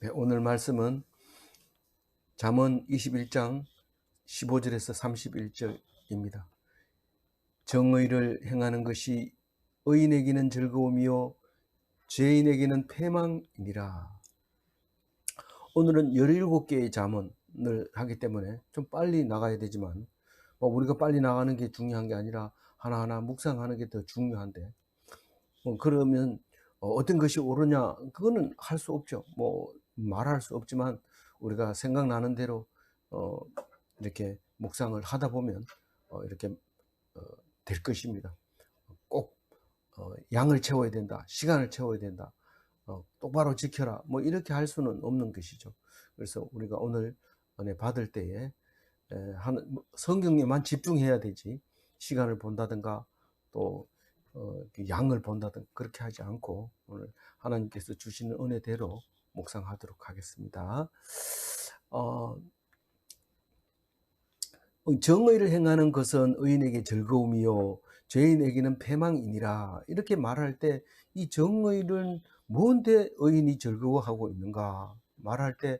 네, 오늘 말씀은 잠언 21장 15절에서 31절입니다. 정의를 행하는 것이 의인에게는 즐거움이요 죄인에게는 패망이니라. 오늘은 17개의 잠언을 하기 때문에 좀 빨리 나가야 되지만 우리가 빨리 나가는 게 중요한 게 아니라 하나하나 묵상하는 게 더 중요한데 그러면 어떤 것이 옳으냐 그거는 할 수 없죠. 말할 수 없지만 우리가 생각나는 대로 이렇게 묵상을 하다 보면 이렇게 될 것입니다. 꼭 양을 채워야 된다, 시간을 채워야 된다, 똑바로 지켜라 이렇게 할 수는 없는 것이죠. 그래서 우리가 오늘 은혜 받을 때에 성경에만 집중해야 되지 시간을 본다든가 또 양을 본다든가 그렇게 하지 않고 오늘 하나님께서 주시는 은혜대로 묵상하도록 하겠습니다. 정의를 행하는 것은 의인에게 즐거움이요 죄인에게는 패망이니라. 이렇게 말할 때 이 정의는 뭔데 의인이 즐거워하고 있는가 말할 때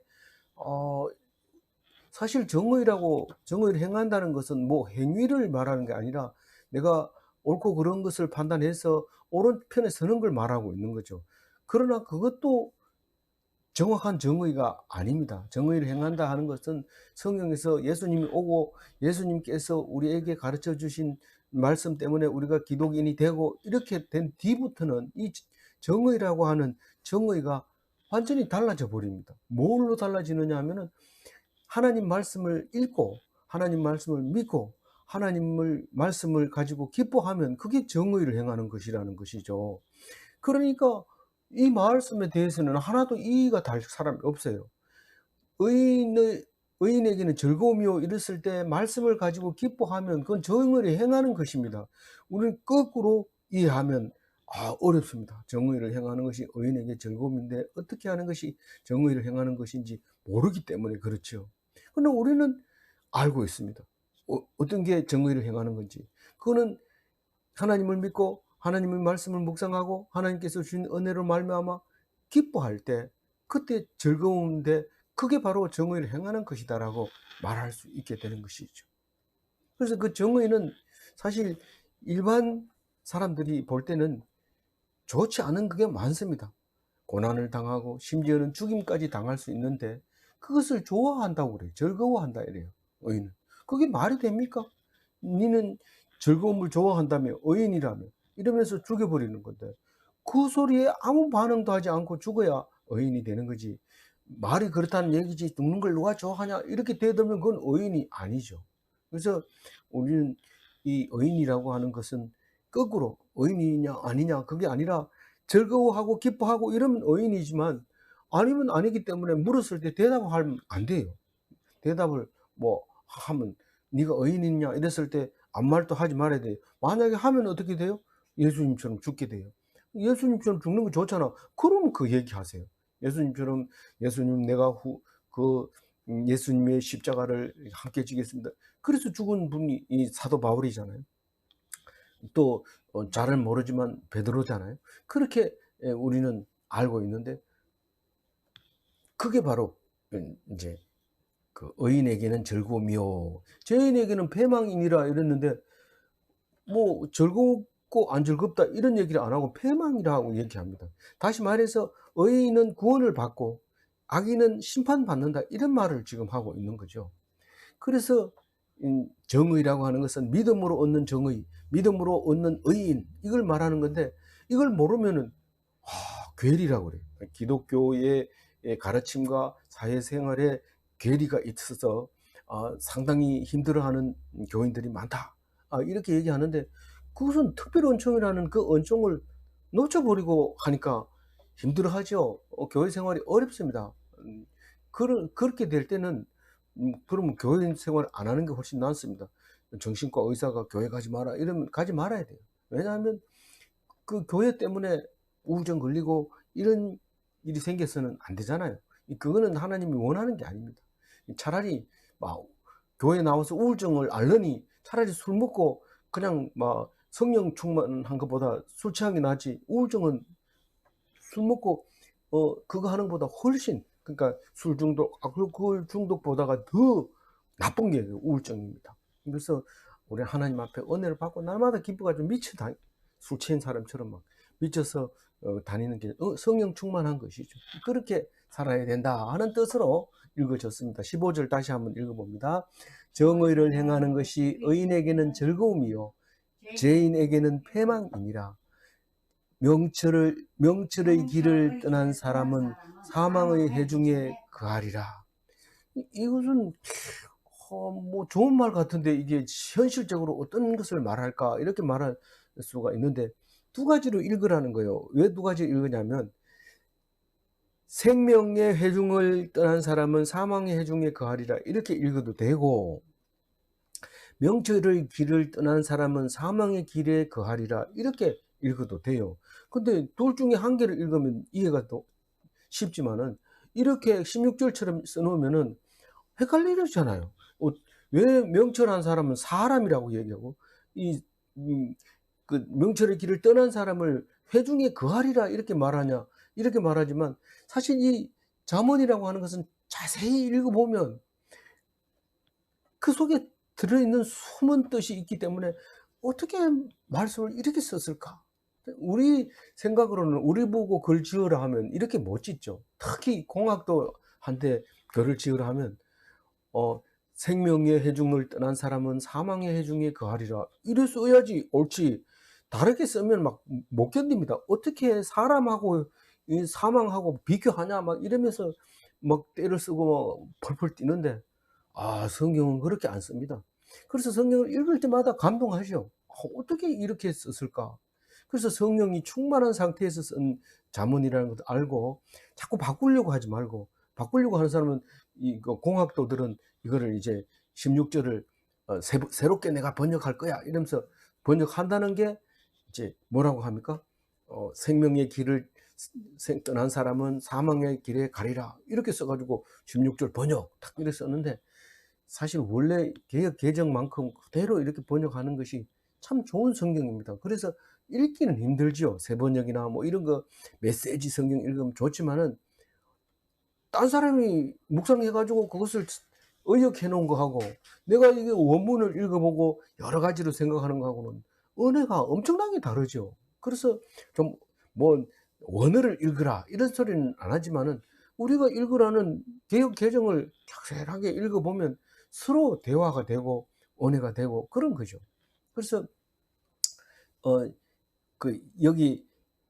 사실 정의를 행한다는 것은 행위를 말하는 게 아니라 내가 옳고 그런 것을 판단해서 옳은 편에 서는 걸 말하고 있는 거죠. 그러나 그것도 정확한 정의가 아닙니다. 정의를 행한다 하는 것은 성경에서 예수님이 오고 예수님께서 우리에게 가르쳐 주신 말씀 때문에 우리가 기독인이 되고 이렇게 된 뒤부터는 이 정의라고 하는 정의가 완전히 달라져 버립니다. 뭘로 달라지느냐 하면은 하나님 말씀을 읽고 하나님 말씀을 믿고 하나님을 말씀을 가지고 기뻐하면 그게 정의를 행하는 것이라는 것이죠. 그러니까 이 말씀에 대해서는 하나도 이의가 달 사람이 없어요. 의인에게는 즐거움이요 이랬을 때 말씀을 가지고 기뻐하면 그건 정의를 행하는 것입니다. 우리는 거꾸로 이해하면 어렵습니다. 정의를 행하는 것이 의인에게 즐거움인데 어떻게 하는 것이 정의를 행하는 것인지 모르기 때문에 그렇죠. 그런데 우리는 알고 있습니다. 어떤 게 정의를 행하는 건지. 그거는 하나님을 믿고 하나님의 말씀을 묵상하고 하나님께서 주신 은혜로 말미암아 기뻐할 때 그때 즐거운데 그게 바로 정의를 행하는 것이다라고 말할 수 있게 되는 것이죠. 그래서 그 정의는 사실 일반 사람들이 볼 때는 좋지 않은 그게 많습니다. 고난을 당하고 심지어는 죽임까지 당할 수 있는데 그것을 좋아한다고 그래요. 즐거워한다 이래요. 의인은. 그게 말이 됩니까? 니는 즐거움을 좋아한다며 의인이라며 이러면서 죽여버리는 건데 그 소리에 아무 반응도 하지 않고 죽어야 의인이 되는 거지. 말이 그렇다는 얘기지 죽는 걸 누가 좋아하냐 이렇게 되면 그건 의인이 아니죠. 그래서 우리는 이 의인이라고 하는 것은 거꾸로 의인이냐 아니냐 그게 아니라 즐거워하고 기뻐하고 이러면 의인이지만 아니면 아니기 때문에 물었을 때 대답을 하면 안 돼요. 대답을 하면 네가 의인이냐 이랬을 때 아무 말도 하지 말아야 돼요. 만약에 하면 어떻게 돼요? 예수님처럼 죽게 돼요. 예수님처럼 죽는 거 좋잖아. 그러면 그 얘기하세요. 예수님처럼 예수님 내가 예수님의 십자가를 함께 지겠습니다. 그래서 죽은 분이 이 사도 바울이잖아요. 또 잘은 모르지만 베드로잖아요. 그렇게 우리는 알고 있는데 그게 바로 이제 그 의인에게는 즐거움이요 죄인에게는 패망이니라 이랬는데 즐겁고 안 즐겁다 이런 얘기를 안 하고 패망이라고 얘기합니다. 다시 말해서 의인은 구원을 받고 악인은 심판받는다 이런 말을 지금 하고 있는 거죠. 그래서 정의라고 하는 것은 믿음으로 얻는 정의, 믿음으로 얻는 의인 이걸 말하는 건데 이걸 모르면은 괴리라고 그래요. 기독교의 가르침과 사회생활에 괴리가 있어서 상당히 힘들어하는 교인들이 많다. 이렇게 얘기하는데 그것은 특별언총이라는 그 언총을 놓쳐버리고 하니까 힘들어하죠. 교회 생활이 어렵습니다. 그렇게 될 때는 그러면 교회 생활 안 하는 게 훨씬 낫습니다. 정신과 의사가 교회 가지 마라 이러면 가지 말아야 돼요. 왜냐하면 그 교회 때문에 우울증 걸리고 이런 일이 생겨서는 안 되잖아요. 그거는 하나님이 원하는 게 아닙니다. 차라리 교회 나와서 우울증을 앓느니 차라리 술 먹고 그냥 성령 충만한 것보다 술 취한 게 낫지. 우울증은 술 먹고 그거 하는 것보다 훨씬 그러니까 술 중독, 그 중독보다가 더 나쁜 게 우울증입니다. 그래서 우리 하나님 앞에 은혜를 받고 날마다 기뻐가지고 술 취한 사람처럼 막 미쳐서 다니는 게 성령 충만한 것이죠. 그렇게 살아야 된다 하는 뜻으로 읽어졌습니다. 15절 다시 한번 읽어봅니다. 정의를 행하는 것이 의인에게는 즐거움이요 죄인에게는 패망이니라. 명철의 길을 떠난 사람은 사망의 해중에 거하리라. 이것은 뭐 좋은 말 같은데 이게 현실적으로 어떤 것을 말할까 이렇게 말할 수가 있는데 두 가지로 읽으라는 거예요. 왜 두 가지로 읽으냐면 생명의 회중을 떠난 사람은 사망의 회중에 거하리라 이렇게 읽어도 되고 명철의 길을 떠난 사람은 사망의 길에 거하리라 이렇게 읽어도 돼요. 근데 둘 중에 한 개를 읽으면 이해가 또 쉽지만은 이렇게 16절처럼 써놓으면은 헷갈리잖아요. 왜 명철한 사람은 사람이라고 얘기하고 그 명철의 길을 떠난 사람을 회중에 거하리라 이렇게 말하냐 이렇게 말하지만 사실 이 잠언이라고 하는 것은 자세히 읽어보면 그 속에 들어있는 숨은 뜻이 있기 때문에 어떻게 말씀을 이렇게 썼을까? 우리 생각으로는 우리 보고 글 지으라 하면 이렇게 못 짓죠. 특히 공학도한테 글을 지으라 하면 생명의 해중을 떠난 사람은 사망의 해중에 거하리라 이래 써야지 옳지. 다르게 쓰면 막 못 견딥니다. 어떻게 사람하고 이 사망하고 비교하냐 막 이러면서 막 때를 쓰고 막 펄펄 뛰는데 성경은 그렇게 안 씁니다. 그래서 성경을 읽을 때마다 감동하죠. 어떻게 이렇게 썼을까? 그래서 성령이 충만한 상태에서 쓴 자문이라는 것을 알고 자꾸 바꾸려고 하지 말고 바꾸려고 하는 사람은 공학도들은 이거를 이제 16절을 새롭게 내가 번역할 거야 이러면서 번역한다는 게 이제 뭐라고 합니까? 생명의 길을 떠난 사람은 사망의 길에 가리라 이렇게 써가지고 16절 번역 딱 이렇게 썼는데 사실 원래 개역 개정만큼 그대로 이렇게 번역하는 것이 참 좋은 성경입니다. 그래서 읽기는 힘들죠. 새 번역이나 뭐 이런 거 메시지 성경 읽으면 좋지만은 딴 사람이 묵상해가지고 그것을 의역해 놓은 거하고 내가 이게 원문을 읽어보고 여러 가지로 생각하는 거하고는 은혜가 엄청나게 다르죠. 그래서 좀 뭐 원어를 읽으라 이런 소리는 안 하지만은 우리가 읽으라는 개역 개정을 격실하게 읽어보면 서로 대화가 되고 은혜가 되고 그런 거죠. 그래서 여기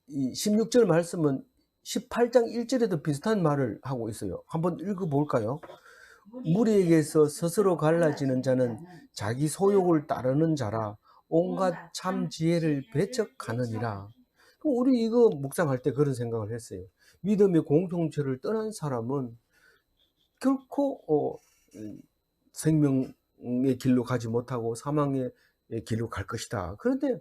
이 16절 말씀은 18장 1절에도 비슷한 말을 하고 있어요. 한번 읽어볼까요? 무리에게서 스스로 갈라지는 자는 자기 소욕을 따르는 자라 온갖 참 지혜를 배척하느니라. 우리 이거 묵상할 때 그런 생각을 했어요. 믿음의 공동체를 떠난 사람은 결코 생명의 길로 가지 못하고 사망의 길로 갈 것이다. 그런데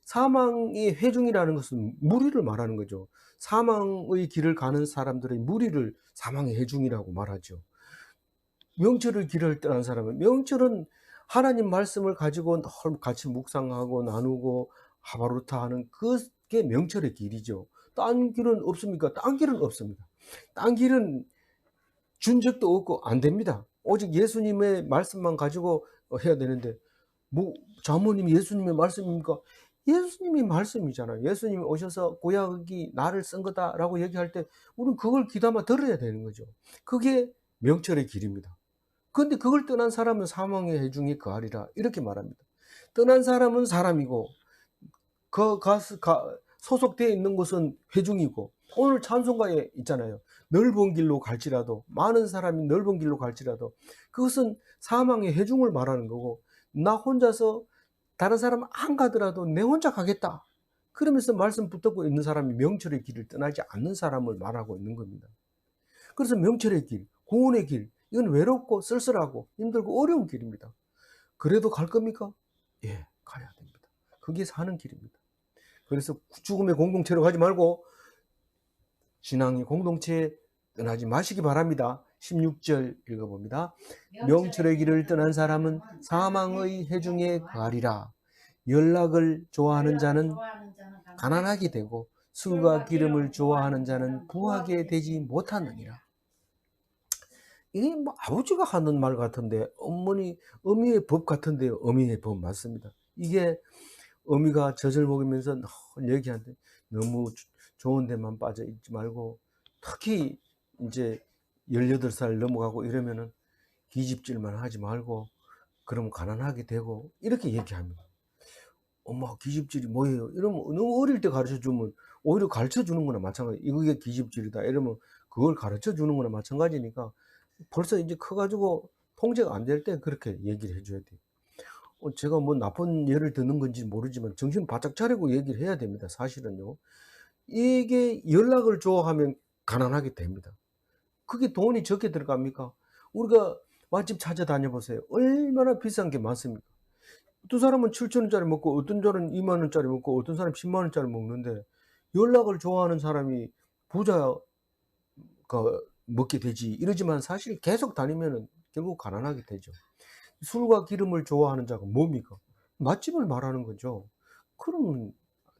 사망의 회중이라는 것은 무리를 말하는 거죠. 사망의 길을 가는 사람들의 무리를 사망의 회중이라고 말하죠. 명철의 길을 떠난 사람은 명철은 하나님 말씀을 가지고 같이 묵상하고 나누고 하바루타 하는 그게 명철의 길이죠. 딴 길은 없습니까? 딴 길은 없습니다. 딴 길은 준 적도 없고 안 됩니다. 오직 예수님의 말씀만 가지고 해야 되는데 뭐 자모님이 예수님의 말씀입니까? 예수님이 말씀이잖아요. 예수님이 오셔서 구약이 나를 쓴 거다라고 얘기할 때 우리는 그걸 귀담아 들어야 되는 거죠. 그게 명철의 길입니다. 그런데 그걸 떠난 사람은 사망의 해중에 거하리라 이렇게 말합니다. 떠난 사람은 사람이고 소속되어 있는 곳은 회중이고 오늘 찬송가에 있잖아요. 넓은 길로 갈지라도 많은 사람이 넓은 길로 갈지라도 그것은 사망의 회중을 말하는 거고 나 혼자서 다른 사람 안 가더라도 내 혼자 가겠다. 그러면서 말씀 붙잡고 있는 사람이 명철의 길을 떠나지 않는 사람을 말하고 있는 겁니다. 그래서 명철의 길, 구원의 길 이건 외롭고 쓸쓸하고 힘들고 어려운 길입니다. 그래도 갈 겁니까? 예, 가야 됩니다. 그게 사는 길입니다. 그래서 죽음의 공동체로 가지 말고 신앙의 공동체에 떠나지 마시기 바랍니다. 16절 읽어봅니다. 명철의 길을 떠난 사람은 사망의 해중에 거하리라. 연락을 좋아하는 자는 가난하게 되고 술과 기름을 좋아하는 자는 부하게 되지 못하느니라. 이게 뭐 아버지가 하는 말 같은데 어미의 법 같은데요. 어미의 법 맞습니다. 이게 어미가 젖을 먹이면서 늘 얘기하는데 너무 좋은 데만 빠져 있지 말고 특히 인제 18살 넘어가고 이러면은 기집질만 하지 말고 그러면 가난하게 되고 이렇게 얘기합니다. "엄마 기집질이 뭐예요?" 이러면 너무 어릴 때 가르쳐 주면 오히려 가르쳐 주는 거나 마찬가지 "이게 기집질이다." 이러면 그걸 가르쳐 주는 거나 마찬가지니까 벌써 인제 커 가지고 통제가 안 될 때 그렇게 얘기를 해 줘야 돼요. 제가 뭐 나쁜 예를 드는 건지 모르지만 정신 바짝 차리고 얘기를 해야 됩니다 사실은요. 이게 연락을 좋아하면 가난하게 됩니다. 그게 돈이 적게 들어갑니까? 우리가 맛집 찾아다녀 보세요. 얼마나 비싼 게 많습니까? 어떤 사람은 7천 원짜리 먹고 어떤 사람은 2만 원짜리 먹고 어떤 사람은 10만 원짜리 먹는데 연락을 좋아하는 사람이 부자가 먹게 되지 이러지만 사실 계속 다니면은 결국 가난하게 되죠. 술과 기름을 좋아하는 자가 뭡니까? 맛집을 말하는 거죠. 그러면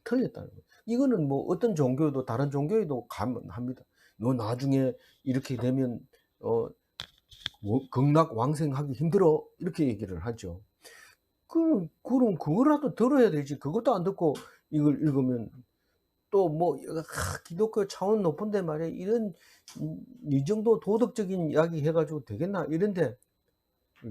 틀렸다는 거예요. 이거는 뭐 어떤 종교도 다른 종교에도 감합니다. "너 나중에 이렇게 되면 어 극락왕생하기 힘들어." 이렇게 얘기를 하죠. 그럼 그거라도 들어야 되지. 그것도 안 듣고 이걸 읽으면 또 뭐 기독교 차원 높은데 말이야 이런 이 정도 도덕적인 이야기 해 가지고 되겠나 이런데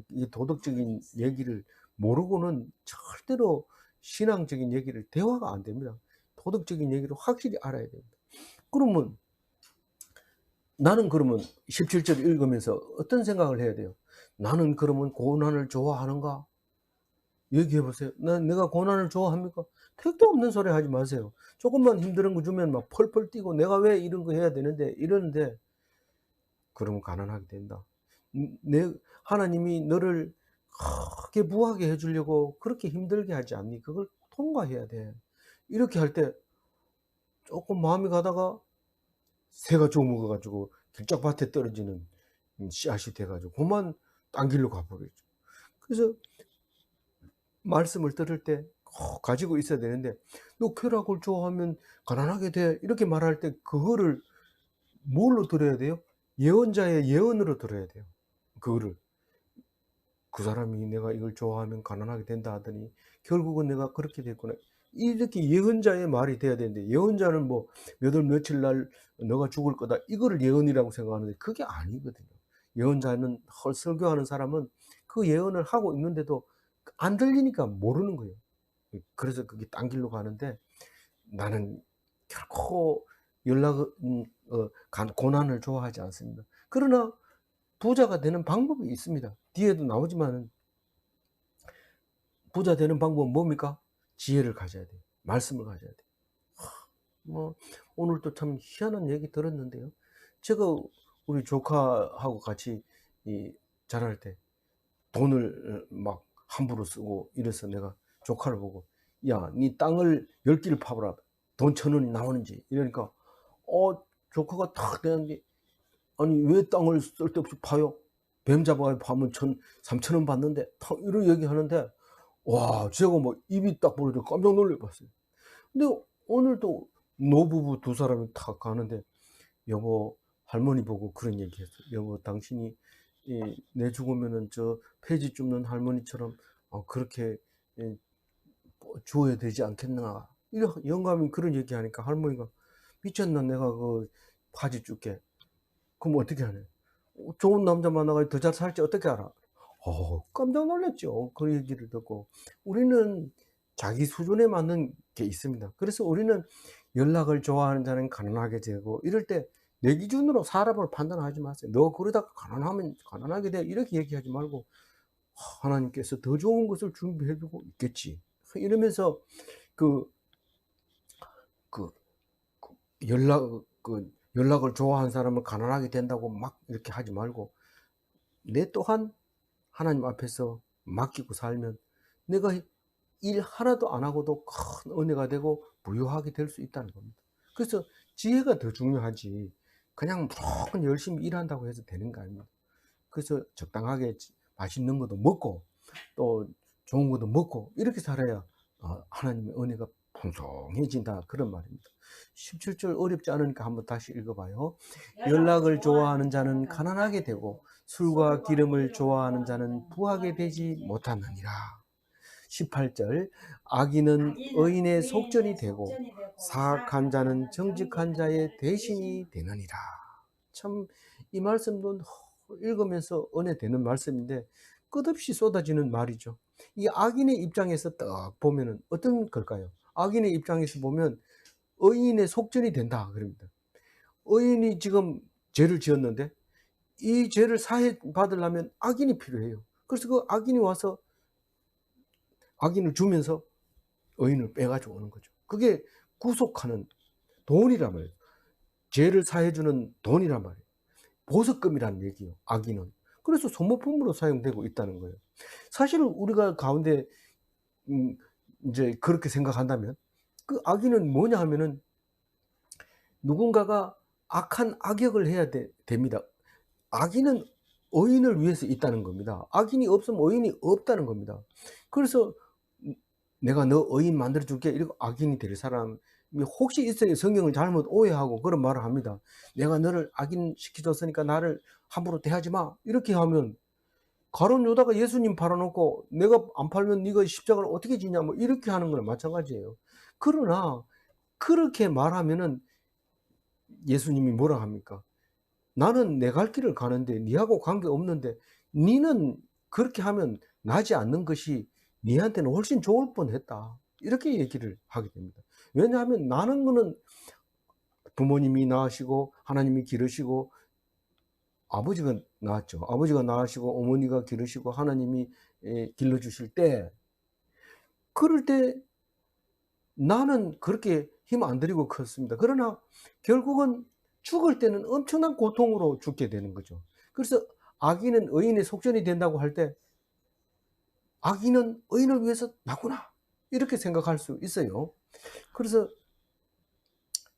이 도덕적인 얘기를 모르고는 절대로 신앙적인 얘기를 대화가 안 됩니다. 도덕적인 얘기를 확실히 알아야 됩니다. 그러면 나는 그러면 17절 읽으면서 어떤 생각을 해야 돼요? '나는 그러면 고난을 좋아하는가?' 얘기해 보세요. 내가 고난을 좋아합니까? 택도 없는 소리 하지 마세요. 조금만 힘든 거 주면 막 펄펄 뛰고 '내가 왜 이런 거 해야 되는데.' 이러는데 그러면 가난하게 된다. 내 하나님이 너를 크게 부하게 해 주려고 그렇게 힘들게 하지 않니? 그걸 통과해야 돼. 이렇게 할 때 쪼끔 마음이 가다가 새가 쪼물어 가지고 길짝밭에 떨어지는 씨앗이 돼 가지고 고만 딴 길로 가 버리죠. 그래서 말씀을 들을 때 꼭 가지고 있어야 되는데 "너 쾌락을 좋아하면 가난하게 돼." 이렇게 말할 때 그거를 뭘로 들어야 돼요? 예언자의 예언으로 들어야 돼요. 그거를. 그 사람이 "내가 이걸 좋아하면 가난하게 된다." 하더니 결국은 내가 그렇게 됐구나. 이렇게 예언자의 말이 돼야 되는데 예언자는 뭐 "몇 월 며칠 날 너가 죽을 거다." 이거를 예언이라고 생각하는데 그게 아니거든요. 예언자는 설교하는 사람은 그 예언을 하고 있는데도 안 들리니까 모르는 거예요. 그래서 그게 딴 길로 가는데 나는 결코 연락을 고난을 좋아하지 않습니다. 그러나 부자가 되는 방법이 있습니다. 뒤에도 나오지만은 부자 되는 방법은 뭡니까? 지혜를 가져야 돼요. 말씀을 가져야 돼요. 뭐 오늘 또 참 희한한 얘기 들었는데요. 제가 우리 조카하고 같이 이 자랄 때 돈을 막 함부로 쓰고 이래서 내가 조카를 보고 "야 네 땅을 10 개를 파보라. 돈 1,000 원이 나오는지." 이러니까 조카가 탁 대는게 "아니 왜 땅을 쓸데없이 파요? 뱀 잡아 가지고 파면 3,000원 받는데." 탁 이런 얘기하는데 와 제가 뭐 입이 딱 벌어져 깜짝 놀라 봤어요. 근데 오늘 또 노부부 두 사람이 탁 가는데 여보 할머니 보고 그런 얘기했어요. "여보 당신이 내 죽으면은 저 폐지 줍는 할머니처럼 그렇게 예 주어야 되지 않겠나." 이런 영감이 그런 얘기하니까 할머니가 "미쳤나 내가 그 바지 줄게." 그럼 어떻게 하냐. 좋은 남자 만나 가지고 더 잘 살지 어떻게 알아? 깜짝 놀랐죠. 그 얘기를 듣고. 우리는 자기 수준에 맞는 게 있습니다. 그래서 우리는 연락을 좋아하는 자는 가난하게 되고 이럴 때 내 기준으로 사람을 판단하지 마세요. "너 그러다가 가난하면 가난하게 돼." 이렇게 얘기하지 말고 하나님께서 더 좋은 것을 준비해 두고 있겠지. 이러면서 그 그 그 연락을 좋아하는 사람을 가난하게 된다고 막 이렇게 하지 말고 내 또한 하나님 앞에서 맡기고 살면 내가 일 하나도 안 하고도 큰 은혜가 되고 부유하게 될 수 있다는 겁니다. 그래서 지혜가 더 중요하지 그냥 무조건 열심히 일한다고 해서 되는 거 아닙니다. 그래서 적당하게 맛있는 것도 먹고 또 좋은 것도 먹고 이렇게 살아야 하나님의 은혜가 풍성해진다. 그런 말입니다. 17절 어렵지 않으니까 한번 다시 읽어봐요. 연락을 좋아하는 자는 가난하게 되고 술과 기름을 좋아하는 자는 부하게 되지 못하느니라. 18절 악인은 의인의 속전이 되고 사악한 자는 정직한 자의 대신이 되느니라. 참 이 말씀도 읽으면서 은혜 되는 말씀인데 끝없이 쏟아지는 말이죠. 이 악인의 입장에서 딱 보면은 어떤 걸까요? 악인의 입장에서 보면 의인의 속전이 된다 그럽니다. 의인이 지금 죄를 지었는데 이 죄를 사해 받으려면 악인이 필요해요. 그래서 그 악인이 와서 악인을 주면서 의인을 빼가지고 오는 거죠. 그게 구속하는 돈이란 말이에요. 죄를 사해주는 돈이란 말이에요. 보석금이라는 얘기예요. 악인은. 그래서 소모품으로 사용되고 있다는 거예요. 사실 우리가 가운데 이제 그렇게 생각한다면 그 악인은 뭐냐 하면은 누군가가 악한 악역을 해야 됩니다. 악인은 의인을 위해서 있다는 겁니다. 악인이 없으면 의인이 없다는 겁니다. 그래서 내가 너 의인 만들어 줄게 이러고 악인이 될 사람이 혹시 있어요. 성경을 잘못 오해하고 그런 말을 합니다. 내가 너를 악인 시켜줬으니까 나를 함부로 대하지 마 이렇게 하면 가룟 유다가 예수님 팔아놓고 내가 안 팔면 네가 십자가를 어떻게 지냐 뭐 이렇게 하는 거랑 마찬가지예요. 그러나 그렇게 말하면은 예수님이 뭐라 합니까? 나는 내 갈 길을 가는데 니하고 관계없는데 니는 그렇게 하면 나지 않는 것이 니한테는 훨씬 좋을 뻔했다. 이렇게 얘기를 하게 됩니다. 왜냐하면 나는 거는 부모님이 낳으시고 하나님이 기르시고 아버지가 낳았죠. 아버지가 낳으시고 어머니가 기르시고 하나님이 길러주실 때 그럴 때 나는 그렇게 힘 안 들이고 컸습니다. 그러나 결국은 죽을 때는 엄청난 고통으로 죽게 되는 거죠. 그래서 악인은 의인의 속전이 된다고 할 때 악인은 의인을 위해서 나구나 이렇게 생각할 수 있어요. 그래서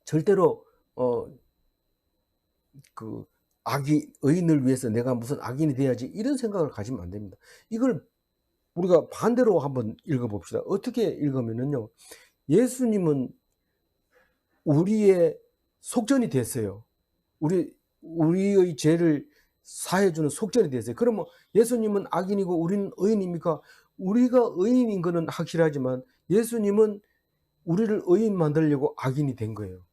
절대로 그 의인을 위해서 내가 무슨 악인이 돼야지 이런 생각을 가지면 안 됩니다. 이걸 우리가 반대로 한번 읽어봅시다. 어떻게 읽으면요, 예수님은 우리의 속전이 됐어요. 우리의 죄를 사해주는 속전이 됐어요. 그러면 예수님은 악인이고 우리는 의인입니까? 우리가 의인인 것은 확실하지만 예수님은 우리를 의인 만들려고 악인이 된 거예요.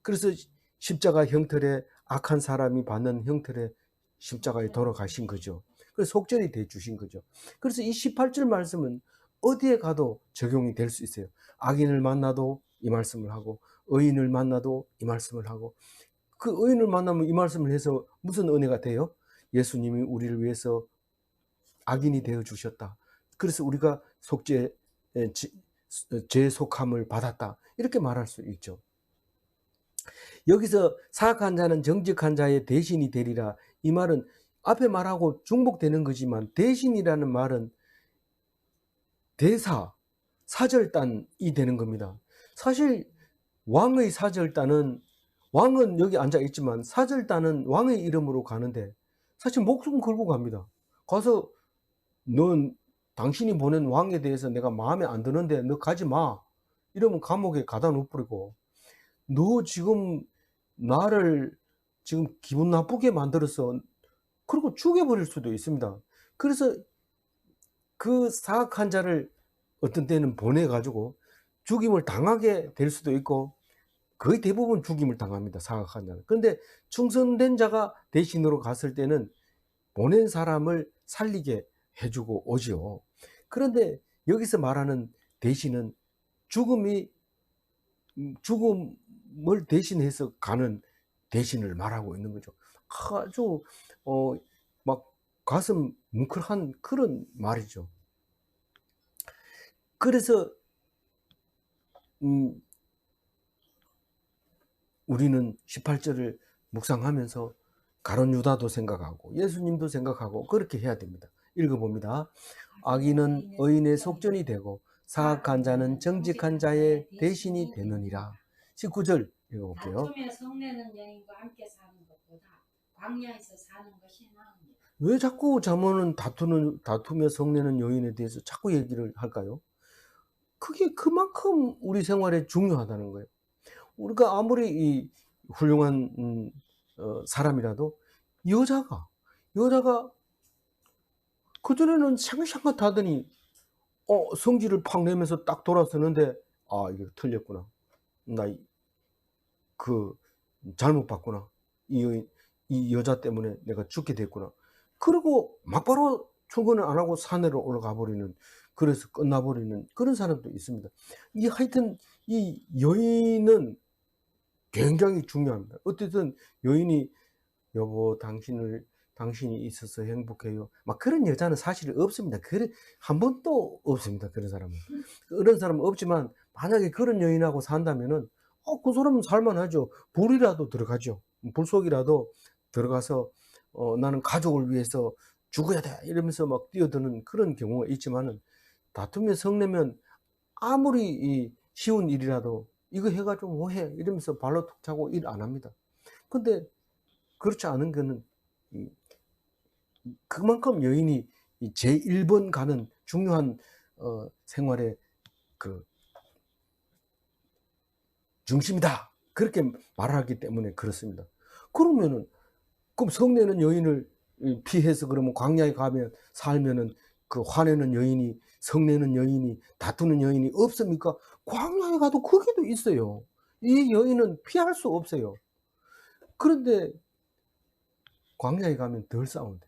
그래서 십자가 형틀에 악한 사람이 받는 형틀에 십자가에 돌아가신 거죠. 그래서 속전이 돼 주신 거죠. 그래서 이 18절 말씀은 어디에 가도 적용이 될 수 있어요. 악인을 만나도 이 말씀을 하고 의인을 만나도 이 말씀을 하고 그 의인을 만나면 이 말씀을 해서 무슨 은혜가 돼요? 예수님이 우리를 위해서 악인이 되어 주셨다. 그래서 우리가 죄 속함을 받았다. 이렇게 말할 수 있죠. 여기서 사악한 자는 정직한 자의 대신이 되리라. 이 말은 앞에 말하고 중복되는 거지만 대신이라는 말은 대사, 사절단이 되는 겁니다. 사실 왕의 사절단은 왕은 여기 앉아 있지만 사절단은 왕의 이름으로 가는데 사실 목숨 걸고 갑니다. 가서 넌 당신이 보낸 왕에 대해서 내가 마음에 안 드는데 너 가지 마. 이러면 감옥에 가다 놓버리고 너 지금 나를 지금 기분 나쁘게 만들어서 그리고 죽여버릴 수도 있습니다. 그래서 그 사악한 자를 어떤 때는 보내가지고 죽임을 당하게 될 수도 있고 거의 대부분 죽임을 당합니다. 사악한 자는. 그런데 충성된 자가 대신으로 갔을 때는 보낸 사람을 살리게 해주고 오지요. 그런데 여기서 말하는 대신은 죽음을 대신해서 가는 대신을 말하고 있는 거죠. 아주 막 가슴 뭉클한 그런 말이죠. 그래서 우리는 18절을 묵상하면서 가룟 유다도 생각하고 예수님도 생각하고 그렇게 해야 됩니다. 읽어봅니다. 악인은 의인의 속전이 되고 사악한 자는 정직한 자의 대신이 되느니라. 19절 읽어볼게요. 다툼에 성내는 여인과 함께 사는 것보다 광야에서 사는 것이 나으니라. 왜 자꾸 잠언은 다투며 성내는 여인에 대해서 자꾸 얘기를 할까요? 그게 그만큼 우리 생활에 중요하다는 거예요. 우리가 아무리 이 훌륭한 사람이라도 여자가 여자가 그전에는 생생하다더니 성질을 팍 내면서 딱 돌아서는데 '아 이거 틀렸구나. 나 그 잘못 봤구나. 이 여자 때문에 내가 죽게 됐구나.' 그러고 막바로 출근을 안 하고 산으로 올라가 버리는, 그래서 끝나 버리는 그런 사람도 있습니다. 이 하여튼 이 여인은 굉장히 중요합니다. 어쨌든 여인이 "여보 당신이 있어서 행복해요." 막 그런 여자는 사실 없습니다. 한 번도 없습니다, 그런 사람은. 그런 사람은 없지만 만약에 그런 여인하고 산다면은 그 사람은 살 만하죠. 불이라도 들어가죠. 불 속이라도 들어가서 '나는 가족을 위해서 죽어야 돼.' 이러면서 막 뛰어드는 그런 경우가 있지만은, 다투며 성내면 아무리 이 쉬운 일이라도 "이거 해 가지고 뭐 해." 이러면서 발로 툭 차고 일 안 합니다. 근데 그렇지 않은 거는 이 그만큼 여인이 이 제1번 가는 중요한 생활의 그 중심이다. 그렇게 말하기 때문에 그렇습니다. 그러면은 그럼 성내는 여인을 피해서 그러면 광야에 가면 살면은 그 화내는 여인이, 성내는 여인이, 다투는 여인이 없습니까? 광야에 가도 거기도 있어요. 이 여인은 피할 수 없어요. 그런데 광야에 가면 덜 싸운대.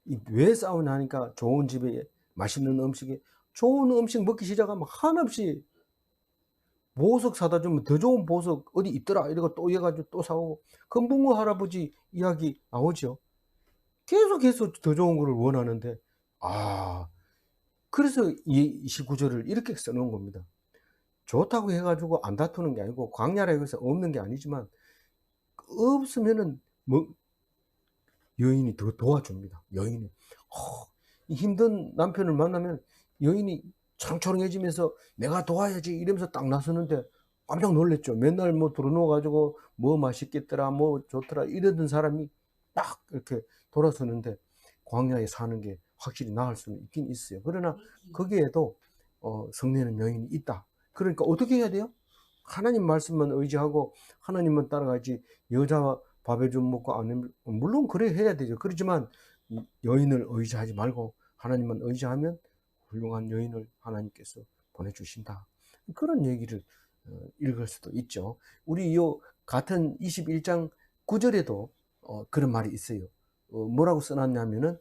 이 왜 싸우냐 하니까 좋은 집에 맛있는 음식에 좋은 음식 먹기 시작하면 한없이 보석 사다 주면 더 좋은 보석 어디 있더라 이러고 또 이어 가지고 또 사 오고, 금붕어 할아버지 이야기 나오죠. 계속해서 더 좋은 거를 원하는데, 아 그래서 이 29 절을 이렇게 써 놓은 겁니다. 좋다고 해 가지고 안 다투는 게 아니고, 광야라고 해서 없는 게 아니지만 없으면은 뭐 여인이 더 도와줍니다. 여인이 이 힘든 남편을 만나면 여인이 초롱초롱해지면서 '내가 도와야지.' 이러면서 딱 나서는데 깜짝 놀랐죠. 맨날 뭐 들어 누워 가지고 "뭐 맛있겠더라. 뭐 좋더라." 이러던 사람이 딱 이렇게 돌아서는데, 광야에 사는 게 확실히 나을 수는 있긴 있어요. 그러나 거기에도 성내는 여인이 있다. 그러니까 어떻게 해야 돼요? 하나님 말씀만 의지하고 하나님만 따라가지, 여자 밥에 좀 먹고 아니면 물론 그래 해야 되죠. 그렇지만 여인을 의지하지 말고 하나님만 의지하면 훌륭한 여인을 하나님께서 보내주신다. 그런 얘기를 읽을 수도 있죠. 우리 요 같은 21장 9절에도 그런 말이 있어요. 뭐라고 써놨냐면은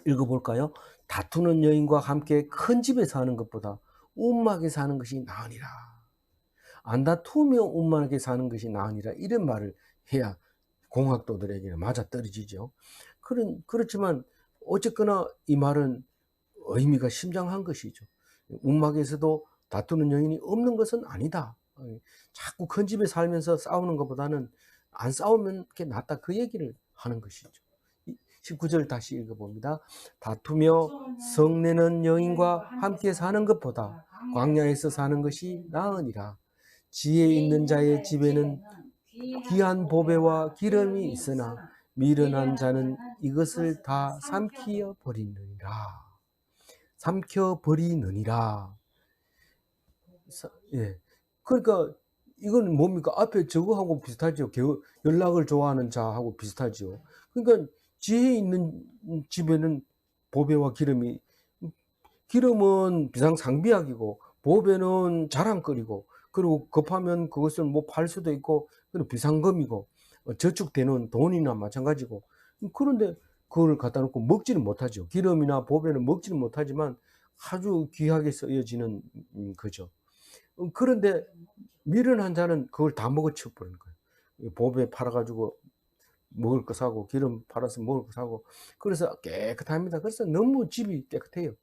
읽어볼까요? 다투는 여인과 함께 큰 집에 사는 것보다 움막에 사는 것이 나으니라. 안 다투며 원만하게 사는 것이 나으니라. 이런 말을 해야 공학도들에게는 맞아떨어지죠. 그렇지만 어쨌거나 이 말은 의미가 심장한 것이죠. 움막에서도 다투는 여인이 없는 것은 아니다. 자꾸 큰 집에 살면서 싸우는 것보다는 안 싸우면 게 낫다. 그 얘기를 하는 것이죠. 19절 다시 읽어봅니다. 다투며 성내는 여인과 함께 사는 것보다 광야에서 사는 것이 나으니라. 지혜 있는 자의 집에는 귀한 보배와 기름이 있으나 미련한 자는 이것을 다 삼키어 버리느니라. 삼켜 버리느니라. 예. 그러니까 이건 뭡니까? 앞에 저거하고 비슷하죠. 연락을 좋아하는 자하고 비슷하죠. 그러니까 지혜 있는 집에는 보배와 기름이, 기름은 비상상비약이고 보배는 자랑거리고, 그리고 급하면 그것을 뭐 팔 수도 있고 그리고 비상금이고 저축되는 돈이나 마찬가지고. 그런데 그걸 갖다 놓고 먹지는 못하죠. 기름이나 보배는 먹지는 못하지만 아주 귀하게 쓰여지는 거죠. 그런데 미련한 자는 그걸 다 먹어치워 버리는 거예요. 보배 팔아 가지고 먹을 거 사고 기름 팔아서 먹을 거 사고. 그래서 깨끗합니다. 그래서 너무 집이 깨끗해요.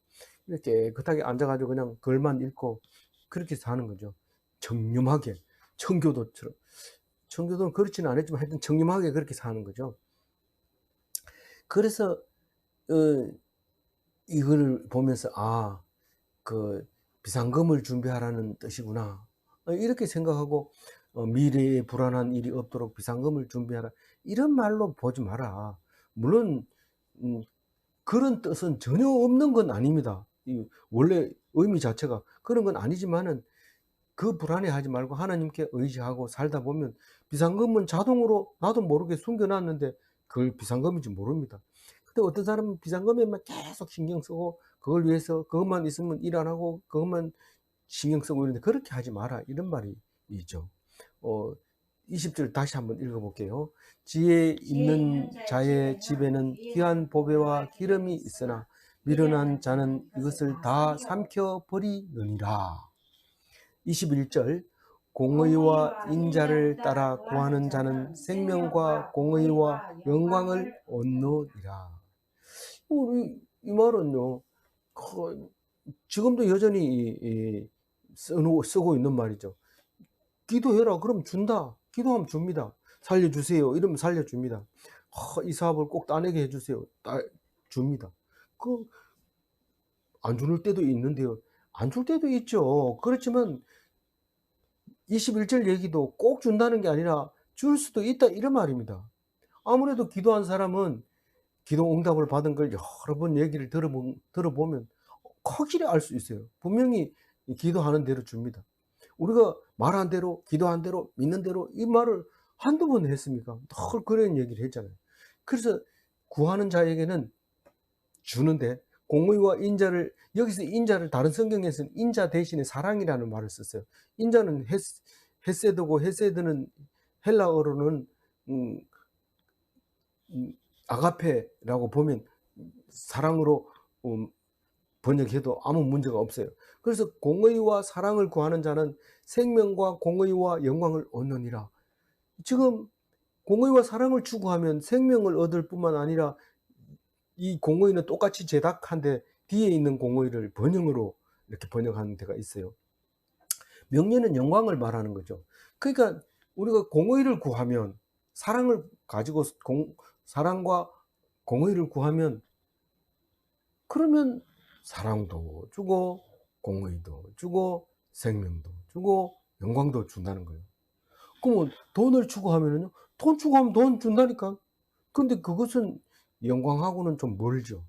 깨끗하게 앉아 가지고 그냥 글만 읽고 그렇게 사는 거죠. 청렴하게, 청교도처럼. 청교도는 그렇지는 않았지만 하여튼 청렴하게 그렇게 사는 거죠. 그래서 이거를 보면서 그 비상금을 준비하라는 뜻이구나. 이렇게 생각하고 미래에 불안한 일이 없도록 비상금을 준비하라. 이런 말로 보지 마라. 물론 그런 뜻은 전혀 없는 건 아닙니다. 원래 의미 자체가 그런 건 아니지만은 그 불안해하지 말고 하나님께 의지하고 살다 보면 비상금은 자동으로 나도 모르게 숨겨놨는데 그걸 비상금인지 모릅니다. 근데 어떤 사람은 비상금에만 계속 신경 쓰고 그걸 위해서 그것만 있으면 일 안 하고 그것만 신경 쓰고 이러는데 그렇게 하지 마라 이런 말이 있죠. 20절 다시 한번 읽어볼게요. 지혜 있는 자의 집에는 귀한 보배와 기름이 있으나 미련한 자는 이것을 다 삼켜 버리느니라. 21절 공의와 인자를 따라 구하는 자는 생명과 공의와 영광을 얻느니라. 이 말은요, 지금도 여전히 쓰고 있는 말이죠. 기도해라 그럼 준다. 기도하면 줍니다. 살려주세요 이러면 살려줍니다. 이 사업을 꼭 따내게 해주세요. 줍니다. 안 줄 때도 있는데요. 안 줄 때도 있죠. 그렇지만 21절 얘기도 꼭 준다는 게 아니라 줄 수도 있다 이런 말입니다. 아무래도 기도한 사람은 기도 응답을 받은 걸 여러 번 얘기를 들어보면 확실히 알 수 있어요. 분명히 기도하는 대로 줍니다. 우리가 말한 대로 기도한 대로 믿는 대로 이 말을 한두 번 했습니까? 늘 그런 얘기를 했잖아요. 그래서 구하는 자에게는 주는데 공의와 인자를 여기서 인자를 다른 성경에서는 인자 대신에 사랑이라는 말을 썼어요. 인자는 헤세드고 헤세드는 헬라어로는 음, 아가페라고 보면 사랑으로 번역해도 아무 문제가 없어요. 그래서 공의와 사랑을 구하는 자는 생명과 공의와 영광을 얻느니라. 지금 공의와 사랑을 추구하면 생명을 얻을 뿐만 아니라 이 공의는 똑같이 제작한데 뒤에 있는 공의를 번영으로 이렇게 번역하는 데가 있어요. 명예는 영광을 말하는 거죠. 그러니까 우리가 공의를 구하면 사랑을 가지고 사랑과 공의를 구하면 그러면 사랑도 주고 공의도 주고 생명도 주고 영광도 준다는 거예요. 그러면 돈을 추구하면은요, 돈 추구하면 돈 준다니까. 근데 그것은 영광하고는 좀 멀죠.